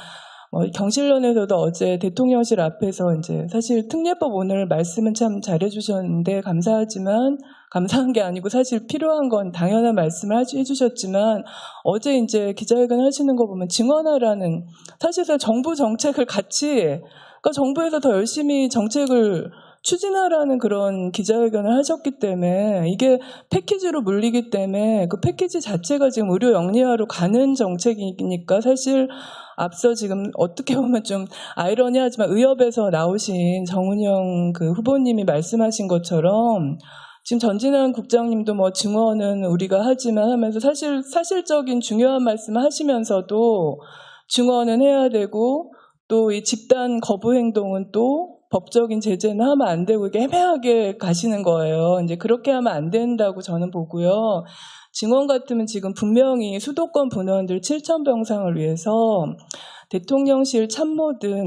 경실련에서도 어제 대통령실 앞에서 이제 사실 특례법 오늘 말씀은 참 잘해주셨는데 감사한 게 아니고 사실 필요한 건 당연한 말씀을 해주셨지만 어제 이제 기자회견 하시는 거 보면 증언하라는 사실상 정부 정책을 같이 그러니까 정부에서 더 열심히 정책을 추진하라는 그런 기자회견을 하셨기 때문에 이게 패키지로 물리기 때문에 그 패키지 자체가 지금 의료 영리화로 가는 정책이니까 사실 앞서 지금 어떻게 보면 좀 아이러니하지만 의협에서 나오신 정은영 그 후보님이 말씀하신 것처럼 지금 전진한 국장님도 뭐 증언은 우리가 하지만 하면서 사실적인 중요한 말씀을 하시면서도 증언은 해야 되고 또 이 집단 거부 행동은 또 법적인 제재는 하면 안 되고 이게 애매하게 가시는 거예요. 이제 그렇게 하면 안 된다고 저는 보고요. 증언 같으면 지금 분명히 수도권 분원들 7,000병상을 위해서 대통령실 참모든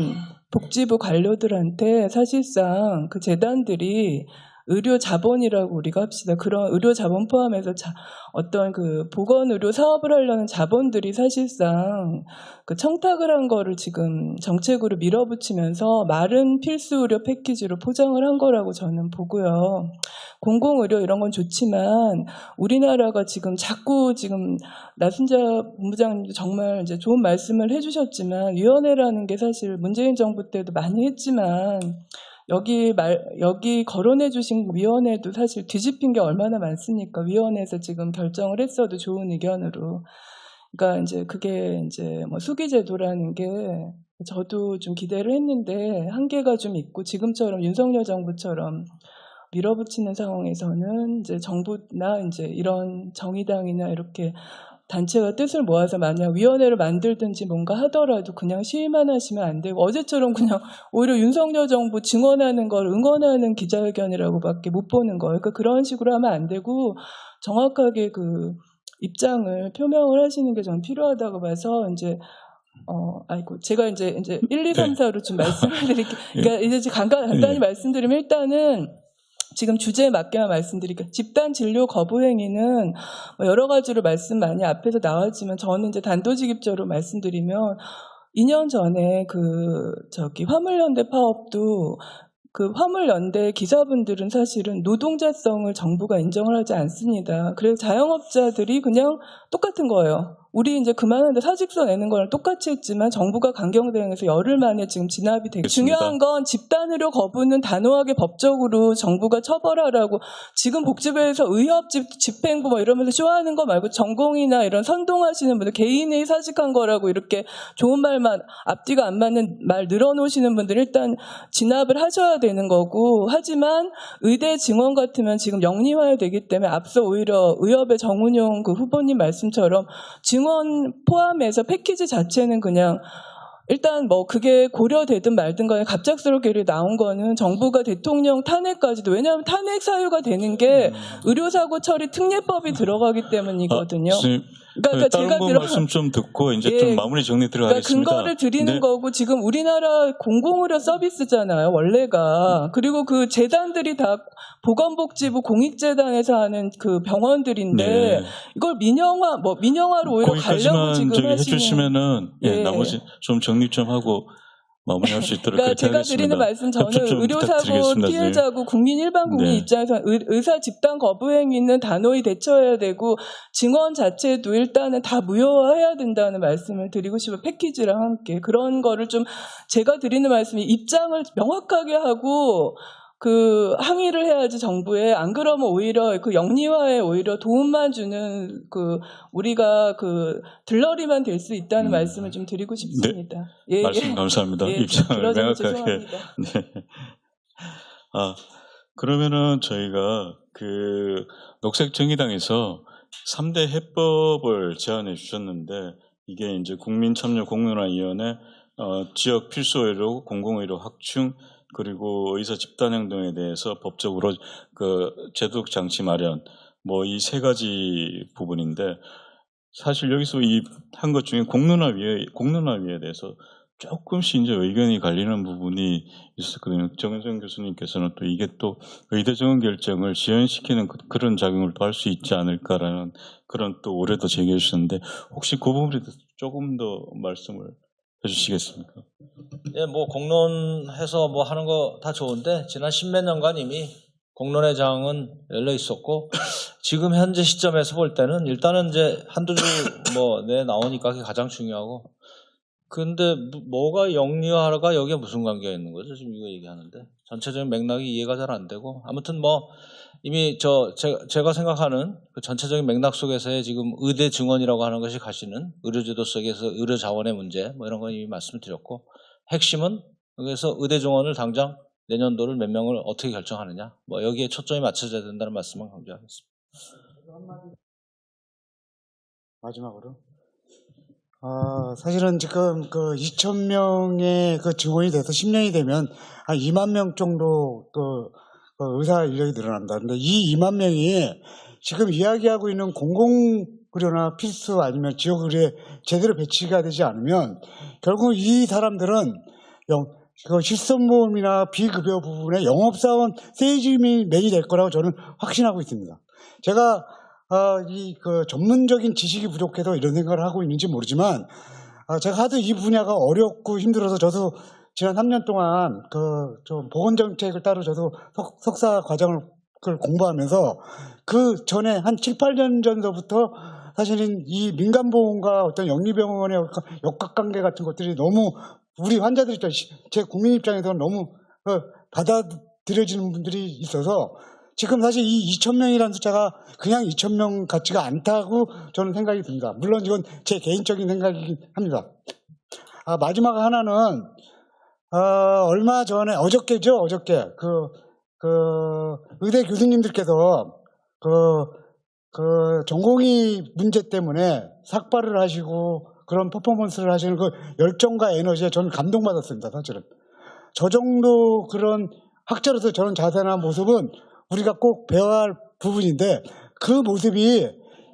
복지부 관료들한테 사실상 그 재단들이 의료 자본이라고 우리가 합시다. 그런 의료 자본 포함해서 어떤 그 보건 의료 사업을 하려는 자본들이 사실상 그 청탁을 한 거를 지금 정책으로 밀어붙이면서 마른 필수 의료 패키지로 포장을 한 거라고 저는 보고요. 공공의료 이런 건 좋지만 우리나라가 지금 자꾸 지금 나순자 본부장님도 정말 이제 좋은 말씀을 해주셨지만 위원회라는 게 사실 문재인 정부 때도 많이 했지만 여기 거론해 주신 위원회도 사실 뒤집힌 게 얼마나 많습니까? 위원회에서 지금 결정을 했어도 좋은 의견으로. 그러니까 이제 그게 이제 뭐 수기제도라는 게 저도 좀 기대를 했는데 한계가 좀 있고 지금처럼 윤석열 정부처럼 밀어붙이는 상황에서는 이제 정부나 이제 이런 정의당이나 이렇게 단체가 뜻을 모아서 만약 위원회를 만들든지 뭔가 하더라도 그냥 시위만 하시면 안 되고 어제처럼 그냥 오히려 윤석열 정부 증언하는 걸 응원하는 기자회견이라고밖에 못 보는 거예요. 그러니까 그런 식으로 하면 안 되고 정확하게 그 입장을 표명을 하시는 게 전 필요하다고 봐서 이제 제가 이제 1, 2, 3, 4로 좀 말씀을 드릴게요. 그러니까 이제 간단히 말씀드리면 일단은 지금 주제에 맞게만 말씀드릴게요. 집단 진료 거부 행위는 여러 가지로 말씀 많이 앞에서 나왔지만 저는 이제 단도직입적으로 말씀드리면 2년 전에 화물연대 파업도 그 화물연대 기사분들은 사실은 노동자성을 정부가 인정을 하지 않습니다. 그래서 자영업자들이 그냥 똑같은 거예요. 우리 이제 그만한데 사직서 내는 거랑 똑같이 했지만 정부가 강경 대응해서 열흘 만에 지금 진압이 되고 중요한 건 집단의료 거부는 단호하게 법적으로 정부가 처벌하라고 지금 복지부에서 의협 집행부 뭐 이러면서 쇼하는 거 말고 전공이나 이런 선동하시는 분들 개인이 사직한 거라고 이렇게 좋은 말만 앞뒤가 안 맞는 말 늘어놓으시는 분들 일단 진압을 하셔야 되는 거고 하지만 의대 증원 같으면 지금 영리화되기 때문에 앞서 오히려 의협의 정운용 그 후보님 말씀처럼 증원 증언 포함해서 패키지 자체는 그냥 일단 뭐 그게 고려되든 말든 간에 갑작스럽게 나온 거는 정부가 대통령 탄핵까지도, 왜냐하면 탄핵 사유가 되는 게 의료사고 처리 특례법이 들어가기 때문이거든요.
그러니까 다른 분 말씀 좀 듣고 이제
예,
좀 마무리 정리 들어가겠습니다.
그러니까 근거를 드리는
네.
거고, 지금 우리나라 공공의료 서비스잖아요, 원래가. 그리고 그 재단들이 다 보건복지부 공익재단에서 하는 그 병원들인데
네.
이걸 민영화로 오히려 가려고
거기까지만
지금
저기
하시는.
해주시면은
예.
나머지 좀 정리 좀 하고 마무리할 수 있도록
그러니까
그렇게
제가
하겠습니다.
드리는 말씀, 저는
협조 좀
의료사고
부탁드리겠습니다.
피해자고 국민 일반 국민
네.
입장에서 의사 집단 거부 행위는 단호히 대처해야 되고, 증언 자체도 일단은 다 무효화해야 된다는 말씀을 드리고 싶어요. 패키지랑 함께 그런 거를 좀, 제가 드리는 말씀이 입장을 명확하게 하고 그 항의를 해야지 정부에. 안 그러면 오히려 그 영리화에 오히려 도움만 주는, 그 우리가 그 들러리만 될 수 있다는 말씀을 좀 드리고 싶습니다. 예,
말씀 감사합니다.
예,
입장을
길어져서
명확하게.
죄송합니다.
네. 그러면은 저희가 그 녹색정의당에서 3대 해법을 제안해 주셨는데, 이게 이제 국민참여공론화위원회, 지역 필수의료, 공공의료 확충, 그리고 의사 집단행동에 대해서 법적으로 그 제도적 장치 마련, 뭐 이 세 가지 부분인데, 사실 여기서 이 한 것 중에 공론화위에 대해서 조금씩 이제 의견이 갈리는 부분이 있었거든요. 정은정 교수님께서는 또 이게 또 의대 정원 결정을 지연시키는 그런 작용을 또 할 수 있지 않을까라는 그런 또 우려도 제기해 주셨는데, 혹시 그 부분에 대해서 조금 더 말씀을 해주시겠습니까?
예, 뭐 공론해서 뭐 하는 거 다 좋은데, 지난 10몇 년간 이미 공론의 장은 열려 있었고, 지금 현재 시점에서 볼 때는 일단은 이제 한두 줄 뭐 내 나오니까 그게 가장 중요하고, 근데 뭐가 영리화가 여기에 무슨 관계가 있는 거죠? 지금 이거 얘기하는데 전체적인 맥락이 이해가 잘 안 되고, 아무튼 뭐 이미 제가 생각하는 그 전체적인 맥락 속에서의 지금 의대 증언이라고 하는 것이 가시는 의료제도 속에서 의료 자원의 문제, 뭐 이런 건 이미 말씀드렸고, 핵심은 여기서 의대 증언을 당장 내년도를 몇 명을 어떻게 결정하느냐, 뭐 여기에 초점이 맞춰져야 된다는 말씀을 강조하겠습니다.
마지막으로. 사실은 지금 그 2,000명의 그 증원이 돼서 10년이 되면 한 2만 명 정도 그 의사 인력이 늘어난다. 근데 이 2만 명이 지금 이야기하고 있는 공공의료나 필수 아니면 지역의료에 제대로 배치가 되지 않으면 결국 이 사람들은 그 실손보험이나 비급여 부분에 영업사원 세이지맨이 될 거라고 저는 확신하고 있습니다. 제가 그 전문적인 지식이 부족해서 이런 생각을 하고 있는지 모르지만, 제가 하도 이 분야가 어렵고 힘들어서 저도 지난 3년 동안 좀 보건정책을 따로 저도 석사 과정을 공부하면서, 그 전에 한 7, 8년 전서부터 사실은 이 민간보험과 어떤 영리병원의 역학관계 같은 것들이 너무 우리 환자들이, 제 국민 입장에서는 너무 받아들여지는 분들이 있어서, 지금 사실 이 2,000명이라는 숫자가 그냥 2,000명 같지가 않다고 저는 생각이 듭니다. 물론 이건 제 개인적인 생각이긴 합니다. 마지막 하나는, 얼마 전에, 어저께 의대 교수님들께서 전공의 문제 때문에 삭발을 하시고 그런 퍼포먼스를 하시는 그 열정과 에너지에 저는 감동받았습니다, 사실은. 저 정도 그런 학자로서 저런 자세나 모습은 우리가 꼭 배워야 할 부분인데, 그 모습이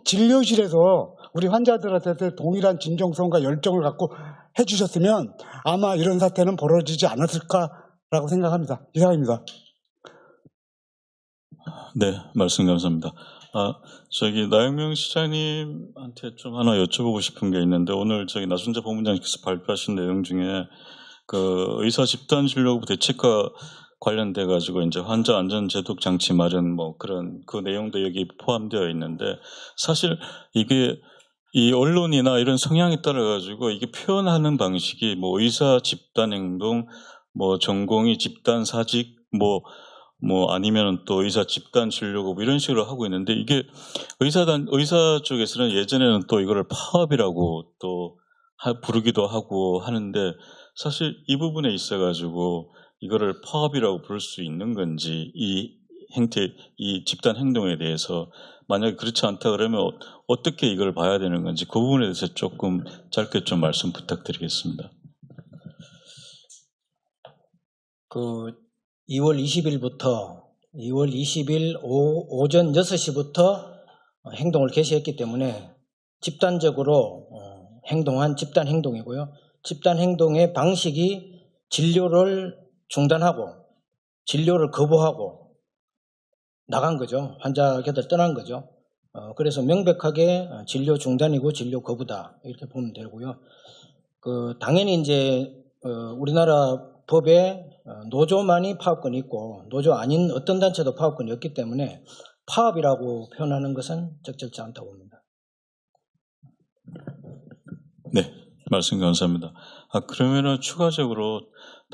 진료실에서 우리 환자들한테 동일한 진정성과 열정을 갖고 해주셨으면 아마 이런 사태는 벌어지지 않았을까라고 생각합니다. 이상입니다.
네, 말씀 감사합니다. 나영명 시장님한테 좀 하나 여쭤보고 싶은 게 있는데, 오늘 나순자 본부장님께서 발표하신 내용 중에 그 의사 집단 진료부 대책과 관련돼 가지고 이제 환자 안전 제독 장치 마련 뭐 그런 그 내용도 여기 포함되어 있는데, 사실 이게 이 언론이나 이런 성향에 따라 가지고 이게 표현하는 방식이 뭐 의사 집단 행동, 뭐 전공의 집단 사직, 뭐 아니면 또 의사 집단 진료급 이런 식으로 하고 있는데, 이게 의사 쪽에서는 예전에는 또 이거를 파업이라고 또 부르기도 하고 하는데, 사실 이 부분에 있어 가지고 이거를 파업이라고 부를 수 있는 건지, 이 집단 행동에 대해서 만약에 그렇지 않다 그러면 어떻게 이걸 봐야 되는 건지 그 부분에 대해서 조금 짧게 좀 말씀 부탁드리겠습니다.
그 2월 20일부터 2월 20일 오전 6시부터 행동을 개시했기 때문에 집단적으로 행동한 집단 행동이고요. 집단 행동의 방식이 진료를 중단하고 진료를 거부하고 나간 거죠. 환자 곁을 떠난 거죠. 그래서 명백하게 진료 중단이고 진료 거부다 이렇게 보면 되고요. 당연히 이제 우리나라 법에 노조만이 파업권이 있고 노조 아닌 어떤 단체도 파업권이 없기 때문에 파업이라고 표현하는 것은 적절치 않다고 봅니다.
네, 말씀 감사합니다. 그러면은 추가적으로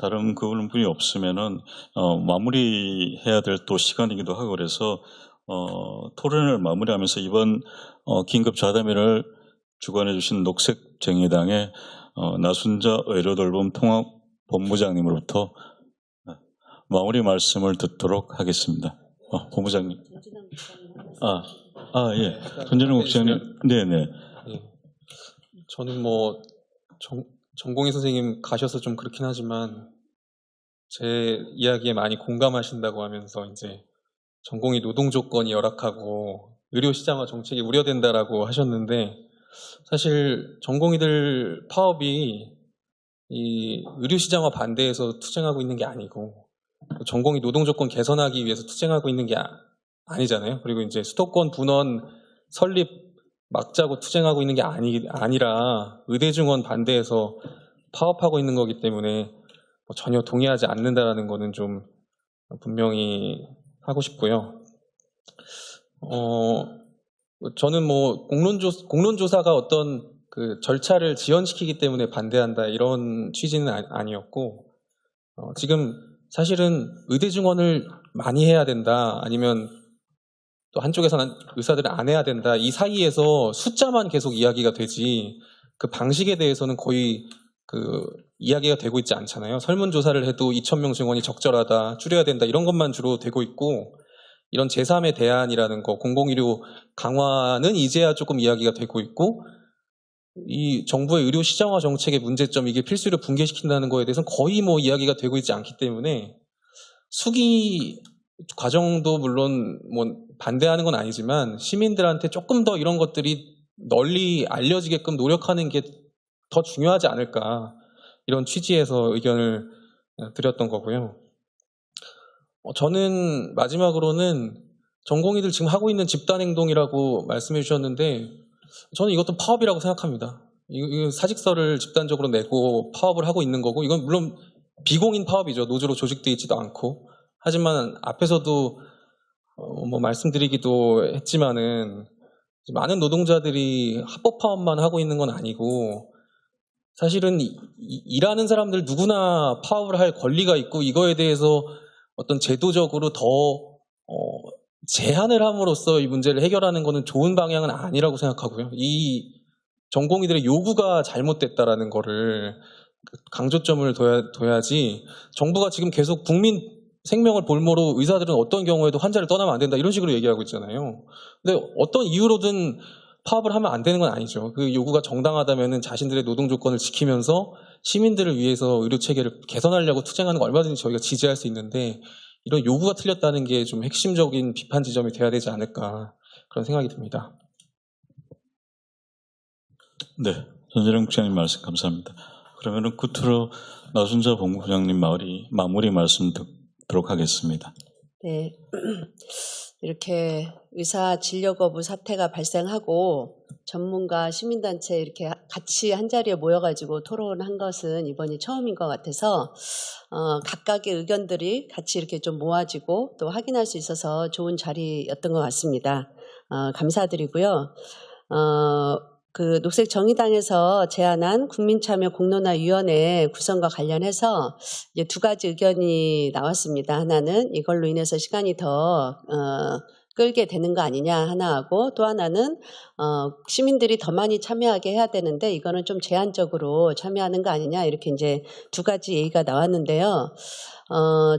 다른 분이 없으면은 마무리해야 될 또 시간이기도 하고 그래서 토론을 마무리하면서 이번 긴급 자담회를 주관해 주신 녹색정의당의 나순자 의료돌봄 통합본부장님으로부터 마무리 말씀을 듣도록 하겠습니다. 본부장님. 예. 전진웅 국장님. 네네.
저는 뭐 전공의 선생님 가셔서 좀 그렇긴 하지만 제 이야기에 많이 공감하신다고 하면서 이제 전공의 노동 조건이 열악하고 의료 시장화 정책이 우려된다라고 하셨는데 사실 전공의들 파업이 이 의료 시장화 반대해서 투쟁하고 있는 게 아니고 전공의 노동 조건 개선하기 위해서 투쟁하고 있는 게 아니잖아요. 그리고 이제 수도권 분원 설립 막자고 투쟁하고 있는 게 아니라 의대 증원 반대해서 파업하고 있는 거기 때문에 전혀 동의하지 않는다라는 거는 좀 분명히 하고 싶고요. 저는 뭐 공론조사가 어떤 그 절차를 지연시키기 때문에 반대한다 이런 취지는 아니었고 지금 사실은 의대 증원을 많이 해야 된다 아니면 또 한쪽에서는 의사들은 안 해야 된다 이 사이에서 숫자만 계속 이야기가 되지 그 방식에 대해서는 거의 그 이야기가 되고 있지 않잖아요. 설문조사를 해도 2,000명 증원이 적절하다 줄여야 된다 이런 것만 주로 되고 있고 이런 제3의 대안이라는 거 공공의료 강화는 이제야 조금 이야기가 되고 있고 이 정부의 의료 시장화 정책의 문제점 이게 필수를 붕괴시킨다는 거에 대해서는 거의 뭐 이야기가 되고 있지 않기 때문에 수기 과정도 물론 뭐 반대하는 건 아니지만 시민들한테 조금 더 이런 것들이 널리 알려지게끔 노력하는 게 더 중요하지 않을까 이런 취지에서 의견을 드렸던 거고요. 저는 마지막으로는 전공의들 지금 하고 있는 집단행동이라고 말씀해 주셨는데 저는 이것도 파업이라고 생각합니다. 이 사직서를 집단적으로 내고 파업을 하고 있는 거고 이건 물론 비공인 파업이죠. 노조로 조직되어 있지도 않고 하지만 앞에서도 뭐 말씀드리기도 했지만은 많은 노동자들이 합법 파업만 하고 있는 건 아니고 사실은 일하는 사람들 누구나 파업을 할 권리가 있고 이거에 대해서 어떤 제도적으로 더 제한을 함으로써 이 문제를 해결하는 것은 좋은 방향은 아니라고 생각하고요. 이 전공의들의 요구가 잘못됐다라는 거를 강조점을 둬야지 정부가 지금 계속 국민 생명을 볼모로 의사들은 어떤 경우에도 환자를 떠나면 안 된다 이런 식으로 얘기하고 있잖아요. 근데 어떤 이유로든 파업을 하면 안 되는 건 아니죠. 그 요구가 정당하다면은 자신들의 노동 조건을 지키면서 시민들을 위해서 의료 체계를 개선하려고 투쟁하는 거 얼마든지 저희가 지지할 수 있는데 이런 요구가 틀렸다는 게 좀 핵심적인 비판 지점이 돼야 되지 않을까 그런 생각이 듭니다.
네, 전재령 국장님 말씀 감사합니다. 그러면은 끝으로 나순자 본부장님 마무리 말씀 듣도록 하겠습니다.
네, 이렇게 의사 진료 거부 사태가 발생하고 전문가 시민단체 이렇게 같이 한자리에 모여가지고 토론한 것은 이번이 처음인 것 같아서 각각의 의견들이 같이 이렇게 좀 모아지고 또 확인할 수 있어서 좋은 자리였던 것 같습니다. 감사드리고요. 그 녹색정의당에서 제안한 국민참여 공론화위원회 구성과 관련해서 이제 두 가지 의견이 나왔습니다. 하나는 이걸로 인해서 시간이 더 끌게 되는 거 아니냐 하나하고, 또 하나는 시민들이 더 많이 참여하게 해야 되는데 이거는 좀 제한적으로 참여하는 거 아니냐, 이렇게 이제 두 가지 얘기가 나왔는데요.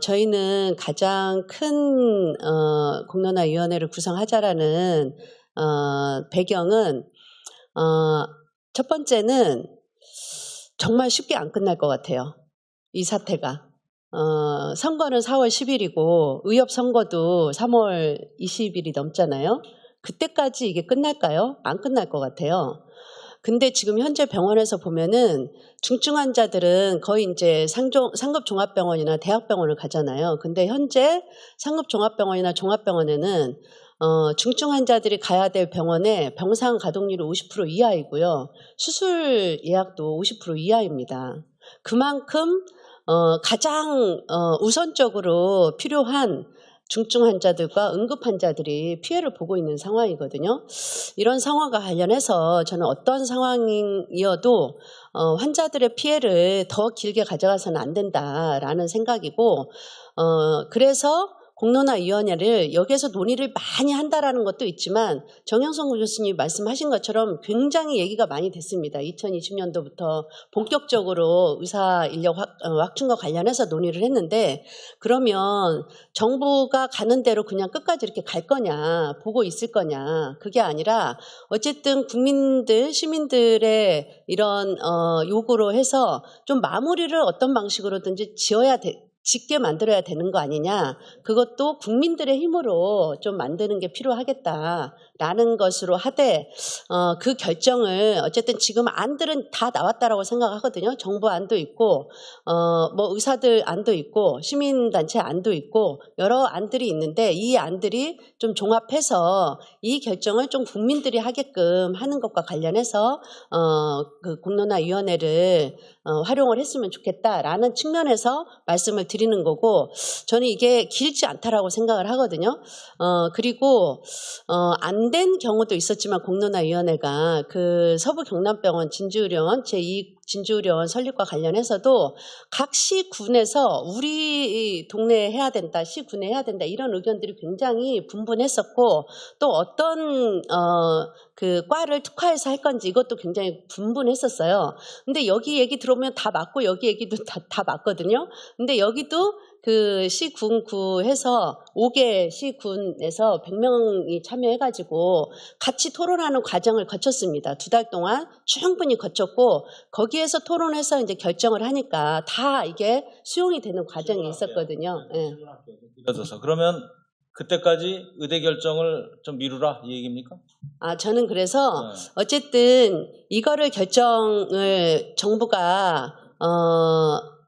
저희는 가장 큰 공론화위원회를 구성하자라는 배경은 첫 번째는 정말 쉽게 안 끝날 것 같아요. 이 사태가. 선거는 4월 10일이고 의협 선거도 3월 20일이 넘잖아요. 그때까지 이게 끝날까요? 안 끝날 것 같아요. 근데 지금 현재 병원에서 보면은 중증 환자들은 거의 이제 상급 종합병원이나 대학병원을 가잖아요. 근데 현재 상급 종합병원이나 종합병원에는 중증 환자들이 가야 될 병원에 병상 가동률이 50% 이하이고요. 수술 예약도 50% 이하입니다. 그만큼 가장 우선적으로 필요한 중증 환자들과 응급 환자들이 피해를 보고 있는 상황이거든요. 이런 상황과 관련해서 저는 어떤 상황이어도 환자들의 피해를 더 길게 가져가서는 안 된다라는 생각이고, 그래서 공론화위원회를 여기에서 논의를 많이 한다라는 것도 있지만 정영선 교수님이 말씀하신 것처럼 굉장히 얘기가 많이 됐습니다. 2020년도부터 본격적으로 의사 인력 확충과 관련해서 논의를 했는데, 그러면 정부가 가는 대로 그냥 끝까지 이렇게 갈 거냐, 보고 있을 거냐, 그게 아니라 어쨌든 국민들, 시민들의 이런 요구로 해서 좀 마무리를 어떤 방식으로든지 짓게 만들어야 되는 거 아니냐. 그것도 국민들의 힘으로 좀 만드는 게 필요하겠다라는 것으로 하되, 그 결정을 어쨌든 지금 안들은 다 나왔다라고 생각하거든요. 정부 안도 있고, 뭐 의사들 안도 있고, 시민단체 안도 있고, 여러 안들이 있는데 이 안들이 좀 종합해서 이 결정을 좀 국민들이 하게끔 하는 것과 관련해서 그 공론화위원회를 활용을 했으면 좋겠다라는 측면에서 말씀을 드리는 거고, 저는 이게 길지 않다라고 생각을 하거든요. 그리고 안 된 경우도 있었지만 공론화위원회가 그 서부 경남병원 진주의료원 제2 진주의료원 설립과 관련해서도 각 시군에서 우리 동네에 해야 된다, 시군에 해야 된다, 이런 의견들이 굉장히 분분했었고, 또 어떤 그 과를 특화해서 할 건지 이것도 굉장히 분분했었어요. 근데 여기 얘기 들어보면 다 맞고 여기 얘기도 다 맞거든요. 근데 여기도 그 시군구 해서 5개 시군에서 100명이 참여해가지고 같이 토론하는 과정을 거쳤습니다. 2달 동안 충분히 거쳤고, 거기에서 토론해서 이제 결정을 하니까 다 이게 수용이 되는 과정이 있었거든요. 네.
그러면 그때까지 의대 결정을 좀 미루라 이 얘기입니까?
저는 그래서 어쨌든 이거를 결정을 정부가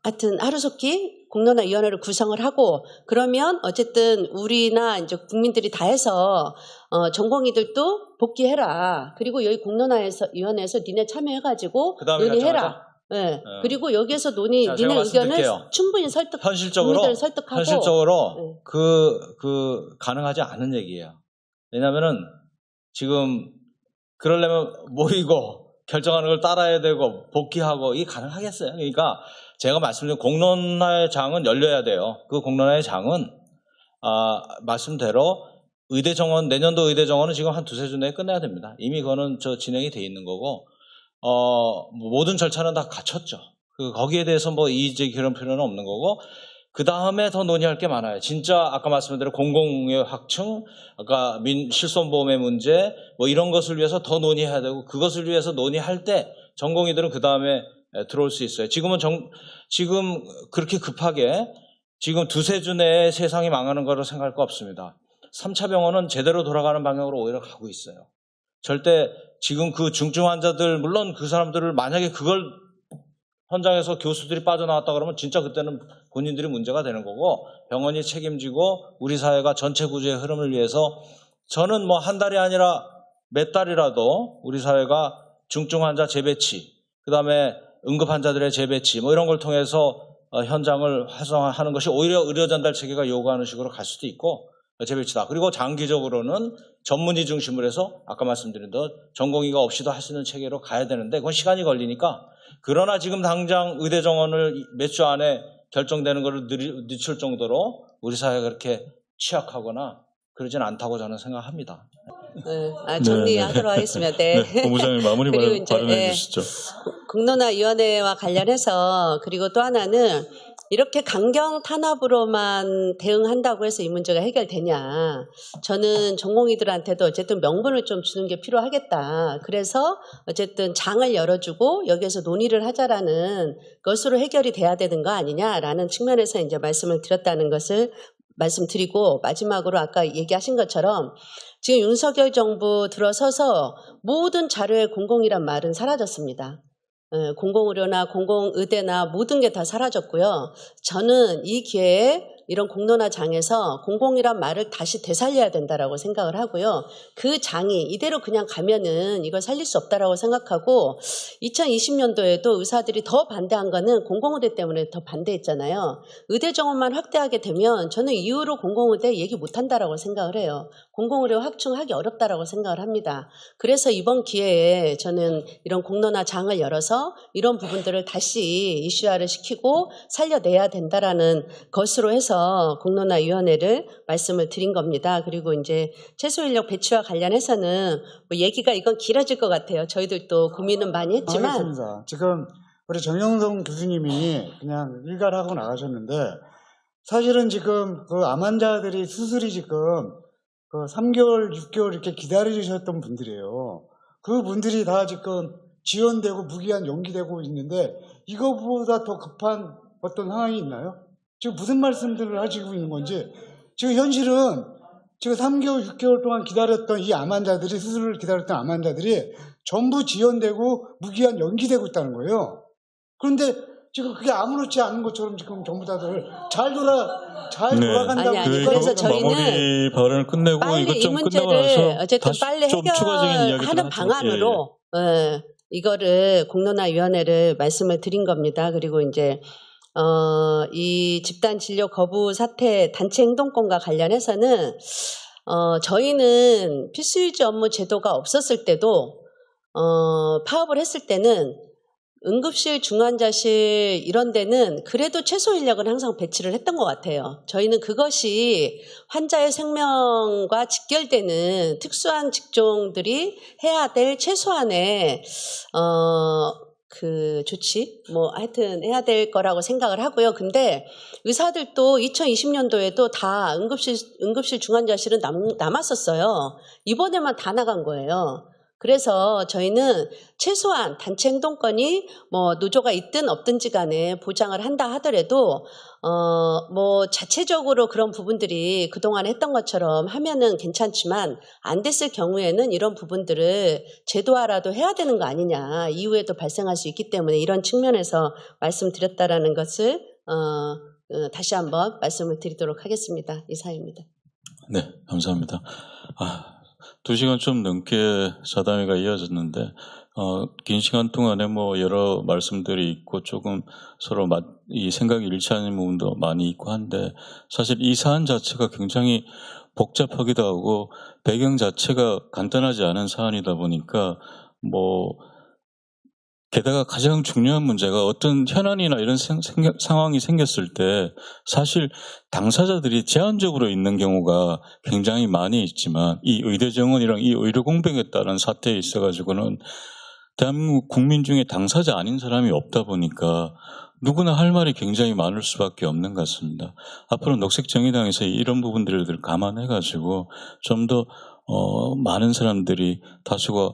하여튼 하루속히 공론화위원회를 구성을 하고, 그러면 어쨌든 우리나 이제 국민들이 다 해서 전공의들도 복귀해라. 그리고 여기 공론화위원회에서 니네 참여해가지고 논의해라. 네. 그리고 여기에서 니네 의견을 충분히 국민들을 설득하고.
현실적으로 그 가능하지 않은 얘기예요. 왜냐하면은 지금 그러려면 모이고 결정하는 걸 따라야 되고 복귀하고 이게 가능하겠어요? 그러니까 제가 말씀드린 공론화의 장은 열려야 돼요. 그 공론화의 장은 말씀대로 의대 정원, 내년도 의대 정원은 지금 한 2-3주 내에 끝내야 됩니다. 이미 그거는 진행이 돼 있는 거고, 모든 절차는 다 갖췄죠. 거기에 대해서 뭐 이의제기 그런 필요는 없는 거고, 그 다음에 더 논의할 게 많아요. 진짜 아까 말씀드린 대로 공공의 확충, 아까 실손보험의 문제, 뭐 이런 것을 위해서 더 논의해야 되고, 그것을 위해서 논의할 때 전공의들은 그 다음에 들어올 수 있어요. 지금 그렇게 급하게 지금 2-3주 내에 세상이 망하는 거로 생각할 거 없습니다. 3차 병원은 제대로 돌아가는 방향으로 오히려 가고 있어요. 절대 지금 그 중증 환자들, 물론 그 사람들을 만약에 그걸 현장에서 교수들이 빠져나왔다 그러면 진짜 그때는 본인들이 문제가 되는 거고, 병원이 책임지고 우리 사회가 전체 구조의 흐름을 위해서 저는 뭐 한 달이 아니라 몇 달이라도 우리 사회가 중증 환자 재배치, 그 다음에 응급 환자들의 재배치 뭐 이런 걸 통해서 현장을 활성화하는 것이 오히려 의료 전달 체계가 요구하는 식으로 갈 수도 있고 재배치다. 그리고 장기적으로는 전문의 중심으로 해서 아까 말씀드린 대로 전공의가 없이도 할 수 있는 체계로 가야 되는데 그건 시간이 걸리니까, 그러나 지금 당장 의대 정원을 몇 주 안에 결정되는 것을 늦출 정도로 우리 사회가 그렇게 취약하거나 그러진 않다고 저는 생각합니다.
정리하도록 하겠습니다. 네.
네, 본부장님 마무리
그리고 이제,
발언해 주시죠.
공론화위원회와 관련해서 그리고 또 하나는 이렇게 강경 탄압으로만 대응한다고 해서 이 문제가 해결되냐. 저는 전공의들한테도 어쨌든 명분을 좀 주는 게 필요하겠다. 그래서 어쨌든 장을 열어주고 여기에서 논의를 하자라는 것으로 해결이 돼야 되는 거 아니냐라는 측면에서 이제 말씀을 드렸다는 것을 말씀드리고, 마지막으로 아까 얘기하신 것처럼 지금 윤석열 정부 들어서서 모든 자료의 공공이란 말은 사라졌습니다. 공공의료나 공공의대나 모든 게 다 사라졌고요. 저는 이 기회에 이런 공론화장에서 공공이란 말을 다시 되살려야 된다라고 생각을 하고요. 그 장이 이대로 그냥 가면은 이걸 살릴 수 없다라고 생각하고, 2020년도에도 의사들이 더 반대한 거는 공공의대 때문에 더 반대했잖아요. 의대 정원만 확대하게 되면 저는 이후로 공공의대 얘기 못한다라고 생각을 해요. 공공의료 확충하기 어렵다라고 생각을 합니다. 그래서 이번 기회에 저는 이런 공론화장을 열어서 이런 부분들을 다시 이슈화를 시키고 살려내야 된다라는 것으로 해서 공론화위원회를 말씀을 드린 겁니다. 그리고 이제 최소인력 배치와 관련해서는 뭐 얘기가 이건 길어질 것 같아요. 저희들도 고민은 많이 했지만.
알겠습니다. 지금 우리 정영성 교수님이 그냥 일갈하고 나가셨는데, 사실은 지금 그 암 환자들이 수술이 지금 그 3개월, 6개월 이렇게 기다리셨던 분들이에요. 그 분들이 다 지금 지연되고 무기한 연기되고 있는데, 이거보다 더 급한 어떤 상황이 있나요? 지금 무슨 말씀들을 하시고 있는 건지. 지금 현실은 지금 3개월, 6개월 동안 기다렸던 이 암 환자들이, 수술을 기다렸던 암 환자들이 전부 지연되고 무기한 연기되고 있다는 거예요. 그런데 지금 그게 아무렇지 않은 것처럼 지금 전부 다들 잘 돌아간다고.
아니, 그래서 저희는
마무리 발언을 끝내고
빨리
이것
이
좀 끝내고
문제를
나서
어쨌든
다시
빨리
좀 추가적인 이야기를
해결하는
하죠.
방안으로 이거를 공론화위원회를 말씀을 드린 겁니다. 그리고 이제 이 집단 진료 거부 사태 단체 행동권과 관련해서는 저희는 필수유지 업무 제도가 없었을 때도 파업을 했을 때는 응급실, 중환자실 이런 데는 그래도 최소 인력은 항상 배치를 했던 것 같아요. 저희는 그것이 환자의 생명과 직결되는 특수한 직종들이 해야 될 최소한의 그 조치, 뭐 하여튼 해야 될 거라고 생각을 하고요. 근데 의사들도 2020년도에도 다 응급실 중환자실은 남았었어요. 이번에만 다 나간 거예요. 그래서 저희는 최소한 단체 행동권이 뭐 노조가 있든 없든지 간에 보장을 한다 하더라도 뭐 자체적으로 그런 부분들이 그동안 했던 것처럼 하면은 괜찮지만 안 됐을 경우에는 이런 부분들을 제도화라도 해야 되는 거 아니냐. 이후에도 발생할 수 있기 때문에 이런 측면에서 말씀드렸다라는 것을 다시 한번 말씀을 드리도록 하겠습니다. 이사입니다.
네, 감사합니다. 2시간 좀 넘게 자담회가 이어졌는데 긴 시간 동안에 뭐 여러 말씀들이 있고 조금 서로 이 생각이 일치하는 부분도 많이 있고 한데, 사실 이 사안 자체가 굉장히 복잡하기도 하고 배경 자체가 간단하지 않은 사안이다 보니까 게다가 가장 중요한 문제가 어떤 현안이나 이런 상황이 생겼을 때 사실 당사자들이 제한적으로 있는 경우가 굉장히 많이 있지만, 이 의대 정원이랑 이 의료 공백에 따른 사태에 있어가지고는 대한민국 국민 중에 당사자 아닌 사람이 없다 보니까 누구나 할 말이 굉장히 많을 수밖에 없는 것 같습니다. 앞으로 녹색정의당에서 이런 부분들을 감안해가지고 좀 더 많은 사람들이 다수가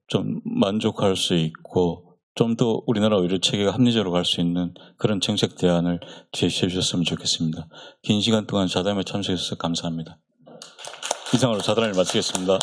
좀 만족할 수 있고 좀 더 우리나라 의료 체계가 합리적으로 갈 수 있는 그런 정책 대안을 제시해 주셨으면 좋겠습니다. 긴 시간 동안 자담에 참석해 주셔서 감사합니다. 이상으로 자담을 마치겠습니다.